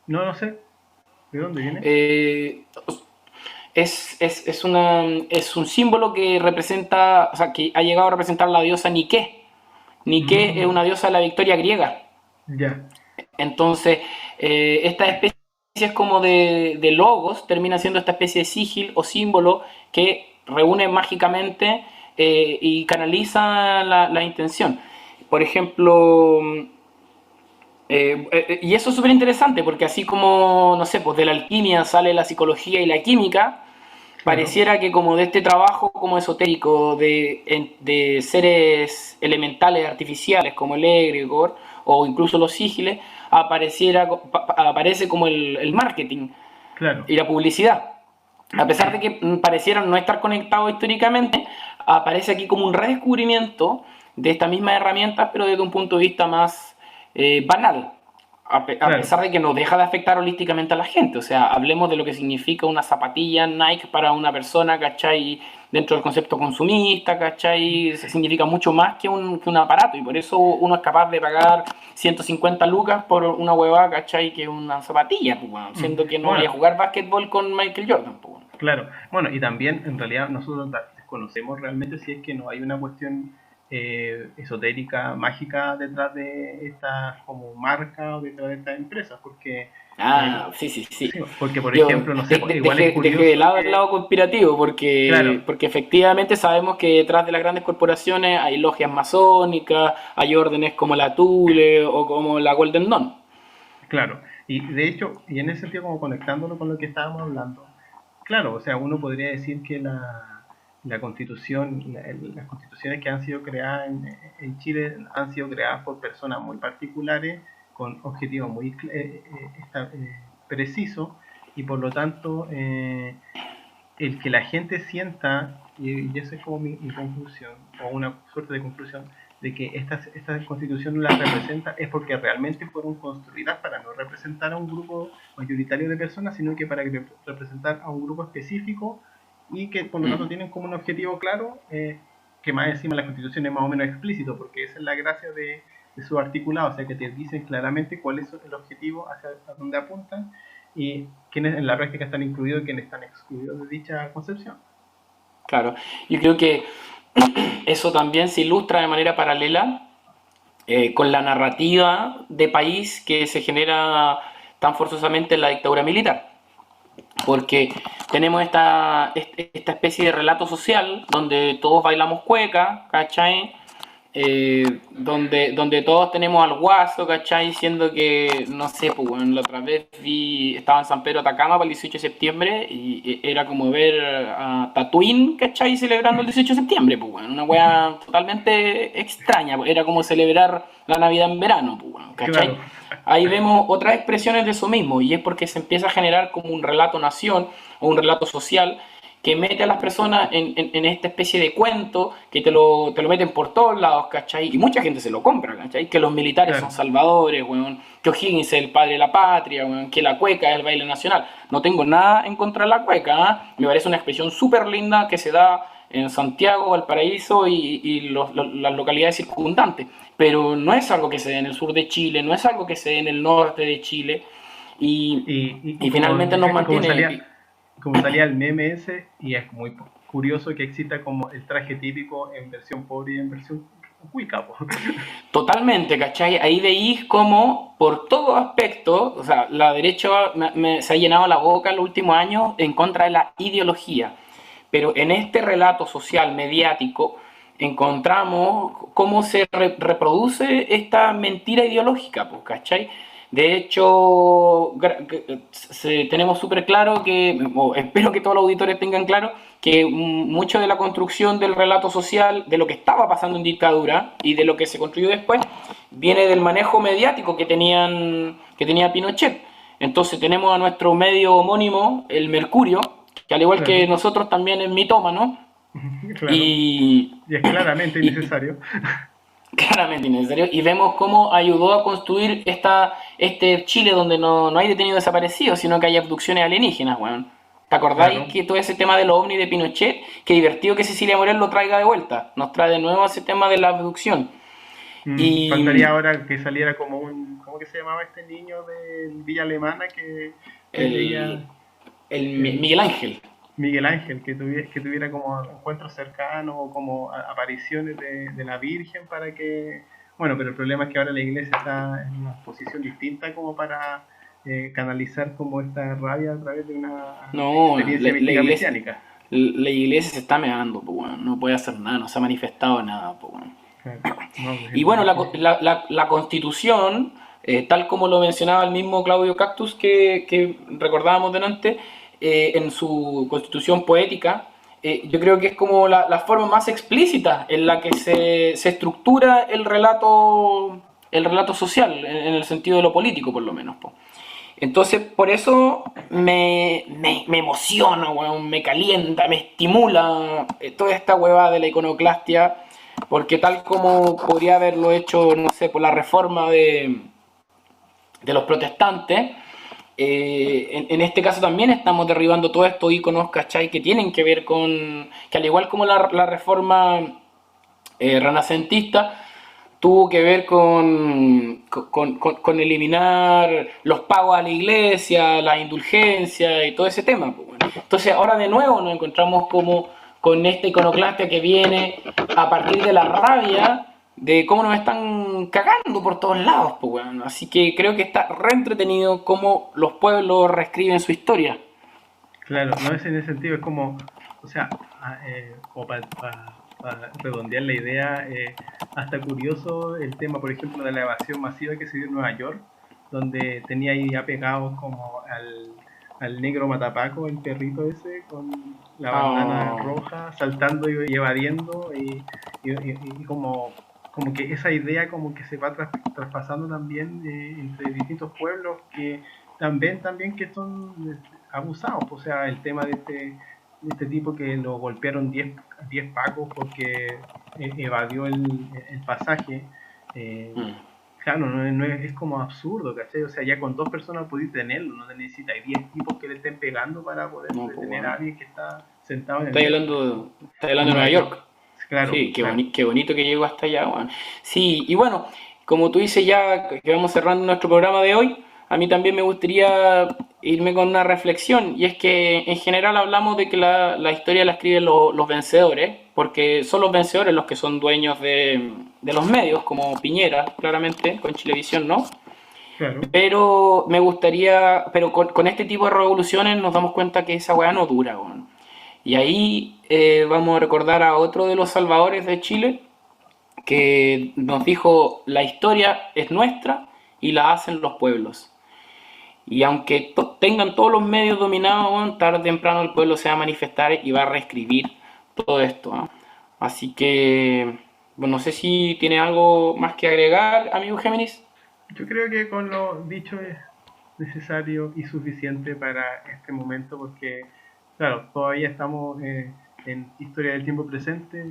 No, no sé, ¿de dónde viene? Eh, es un símbolo que representa, o sea, que ha llegado a representar la diosa Nike. Nike es Mm, una diosa de la victoria griega. ya, Entonces, estas especies como de logos termina siendo esta especie de sigil o símbolo que reúne mágicamente y canaliza la intención. Por ejemplo, y eso es súper interesante porque así como, no sé, pues de la alquimia sale la psicología y la química, claro, pareciera que como de este trabajo como esotérico de seres elementales artificiales como el egregor o incluso los sígiles, aparece como el marketing claro. y la publicidad. A pesar de que parecieran no estar conectados históricamente, aparece aquí como un redescubrimiento de estas mismas herramientas, pero desde un punto de vista más banal. A Claro. pesar de que no deja de afectar holísticamente a la gente. O sea, hablemos de lo que significa una zapatilla Nike para una persona, ¿cachai? Dentro del concepto consumista, ¿cachai? Se significa mucho más que un aparato. Y por eso uno es capaz de pagar 150 lucas por una huevada, ¿cachai? Que una zapatilla, pues, bueno, siendo que no vaya a Bueno, jugar básquetbol con Michael Jordan, pues, bueno. claro. Bueno, y también en realidad nosotros desconocemos realmente si es que no hay una cuestión esotérica, mágica detrás de estas como marca o detrás de estas empresas, porque Ah, sí, sí, sí. sí, porque por Yo ejemplo, no sé, pues, igual es dejé de curioso lado el que, lado conspirativo porque, claro, porque efectivamente sabemos que detrás de las grandes corporaciones hay logias masónicas, hay órdenes como la Thule o como la Golden Dawn. claro, y de hecho, y en ese sentido como conectándolo con lo que estábamos hablando, claro, o sea, uno podría decir que la constitución, las constituciones que han sido creadas en Chile han sido creadas por personas muy particulares, con objetivos muy precisos, y por lo tanto, el que la gente sienta, y esa es como mi conclusión, o una suerte de conclusión, de que esta constitución no las representa es porque realmente fueron construidas para no representar a un grupo mayoritario de personas, sino que para representar a un grupo específico y que por lo tanto tienen como un objetivo claro, que más encima la constitución es más o menos explícito, porque esa es la gracia de su articulado, o sea que te dicen claramente cuál es el objetivo, hacia dónde apuntan y quiénes en la práctica están incluidos y quiénes están excluidos de dicha concepción. Claro, yo creo que eso también se ilustra de manera paralela con la narrativa de país que se genera tan forzosamente en la dictadura militar. Porque tenemos esta especie de relato social donde todos bailamos cueca, ¿cachai? Donde todos tenemos al guaso, ¿cachai? Diciendo que, no sé, pues bueno, la otra vez estaba en San Pedro Atacama para el 18 de septiembre y era como ver a Tatooine, ¿cachai? Celebrando el 18 de septiembre, pues bueno, una wea totalmente extraña, pues, era como celebrar la Navidad en verano, pues bueno, ¿cachai? Claro, Ahí vemos otras expresiones de eso mismo y es porque se empieza a generar como un relato nación o un relato social que mete a las personas en esta especie de cuento que te lo meten por todos lados, ¿cachai? Y mucha gente se lo compra, ¿cachai? Que los militares son claro. salvadores, weón, que O'Higgins es el padre de la patria, weón, que la cueca es el baile nacional. No tengo nada en contra de la cueca, ¿eh? Me parece una expresión súper linda que se da en Santiago, Valparaíso y las localidades circundantes. Pero no es algo que se dé en el sur de Chile, no es algo que se dé en el norte de Chile. Y, Y y como finalmente nos decía, mantiene. como salía el meme ese, y es muy curioso que exista como el traje típico en versión pobre y en versión cuica, po. Totalmente, ¿cachai? Ahí veis como por todo aspecto, o sea, la derecha se ha llenado la boca en los últimos años en contra de la ideología, pero en este relato social, mediático, encontramos cómo se reproduce esta mentira ideológica, pues, ¿cachai? De hecho, tenemos súper claro que, o espero que todos los auditores tengan claro, que mucho de la construcción del relato social, de lo que estaba pasando en dictadura y de lo que se construyó después, viene del manejo mediático que tenía Pinochet. Entonces tenemos a nuestro medio homónimo, el Mercurio, que al igual que Claro, nosotros también es mitómano, claro. y, Y es claramente y, innecesario. claramente innecesario, y vemos cómo ayudó a construir este Chile donde no hay detenidos desaparecidos, sino que hay abducciones alienígenas, weón. ¿Te acordáis Claro. que todo ese tema de los ovnis de Pinochet, qué divertido que Cecilia Morel lo traiga de vuelta? Nos trae de nuevo ese tema de la abducción. Faltaría Y ahora que saliera como un, ¿cómo que se llamaba este niño de Villa Alemana que el, leía el el Miguel Ángel. Miguel Ángel, que tuviera como encuentros cercanos o como apariciones de la Virgen para que, bueno, pero el problema es que ahora la iglesia está en una posición distinta como para canalizar como esta rabia a través de una No, experiencia mística mesiánica. la iglesia se está meando, pues, weón. No puede hacer nada, no se ha manifestado nada, pues, weón. Claro. No, pues Y bueno, la constitución, tal como lo mencionaba el mismo Claudio Cactus que recordábamos delante, en su constitución poética, yo creo que es como la forma más explícita en la que se estructura el relato social, en el sentido de lo político por lo menos, po. Entonces, por eso me emociona, weón, me calienta, me estimula toda esta huevada de la iconoclastia, porque tal como podría haberlo hecho, no sé, por la reforma de los protestantes, en este caso también estamos derribando todos estos iconos, ¿cachai? Que tienen que ver con, que al igual como la reforma renacentista, tuvo que ver con eliminar los pagos a la iglesia, las indulgencias y todo ese tema, pues, bueno. Entonces ahora de nuevo nos encontramos como con esta iconoclastia que viene a partir de la rabia de cómo nos están cagando por todos lados, pues, bueno. Así que creo que está re entretenido cómo los pueblos reescriben su historia. Claro, no es en ese sentido, es como, o sea, como para redondear la idea, hasta curioso el tema, por ejemplo, de la evasión masiva que se dio en Nueva York, donde tenía ahí apegados como al negro matapaco, el perrito ese, con la bandana Oh, roja, saltando y evadiendo, y como que esa idea como que se va traspasando también entre distintos pueblos que también que son abusados, o sea, el tema de este tipo que lo golpearon 10 pacos porque evadió el pasaje. Mm. Claro, es como absurdo, ¿cachai? O sea, ya con 2 personas podéis tenerlo, no necesitas 10 tipos que le estén pegando para poder No, pues detener a bueno. alguien que está sentado en el Estáis metro. hablando, estáis En hablando de Nueva Nueva York. York. Claro, Sí, claro. qué bonito que llegó hasta allá, weón. Sí, y bueno, como tú dices ya que vamos cerrando nuestro programa de hoy, a mí también me gustaría irme con una reflexión, y es que en general hablamos de que la historia la escriben los vencedores, porque son los vencedores los que son dueños de los medios, como Piñera, claramente, con Chilevisión, ¿no? Claro. Pero me gustaría, pero con este tipo de revoluciones nos damos cuenta que esa weá no dura, weón. Y ahí vamos a recordar a otro de los salvadores de Chile que nos dijo, la historia es nuestra y la hacen los pueblos. Y aunque tengan todos los medios dominados, bueno, tarde o temprano el pueblo se va a manifestar y va a reescribir todo esto, ¿no? Así que, bueno, no sé si tiene algo más que agregar, amigo Géminis. Yo creo que con lo dicho es necesario y suficiente para este momento porque, claro, todavía estamos en historia del tiempo presente,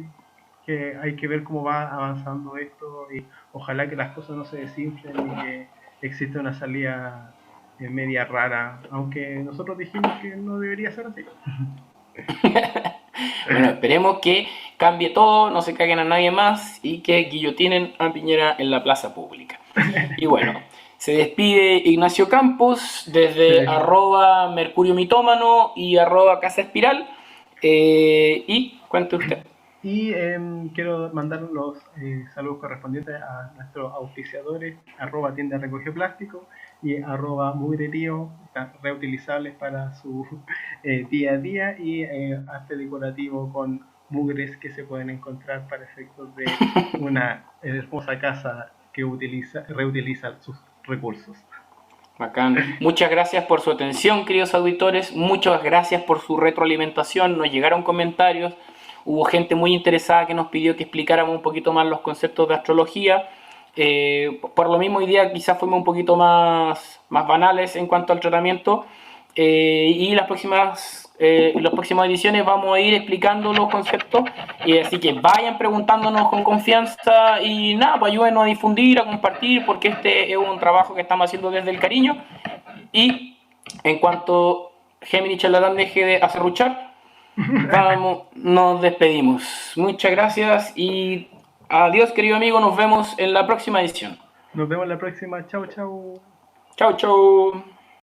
que hay que ver cómo va avanzando esto y ojalá que las cosas no se desinflen y que exista una salida media rara, aunque nosotros dijimos que no debería ser así. Bueno, esperemos que cambie todo, no se caguen a nadie más y que guillotinen a Piñera en la plaza pública. Y bueno, se despide Ignacio Campos desde Sí. arroba Mercurio Mitómano y arroba Casa Espiral. Y cuente usted. Y quiero mandar los saludos correspondientes a nuestros auspiciadores, arroba tienda recogio plástico y arroba mugrerío, están reutilizables para su día a día y arte decorativo con mugres que se pueden encontrar para efectos de una hermosa casa que reutiliza sus recursos. Bacán. Muchas gracias por su atención, queridos auditores. Muchas gracias por su retroalimentación. Nos llegaron comentarios. Hubo gente muy interesada que nos pidió que explicáramos un poquito más los conceptos de astrología. Por lo mismo, hoy día quizás fuimos un poquito más banales en cuanto al tratamiento. Y las próximas ediciones vamos a ir explicando los conceptos. Así que vayan preguntándonos con confianza y nada, pues ayúdenos a difundir, a compartir, porque este es un trabajo que estamos haciendo desde el cariño. Y en cuanto Gemini Charlatán deje de acerruchar, vamos, nos despedimos. Muchas gracias y adiós, querido amigo. Nos vemos en la próxima edición. Nos vemos la próxima. Chao, chao. Chau, chau.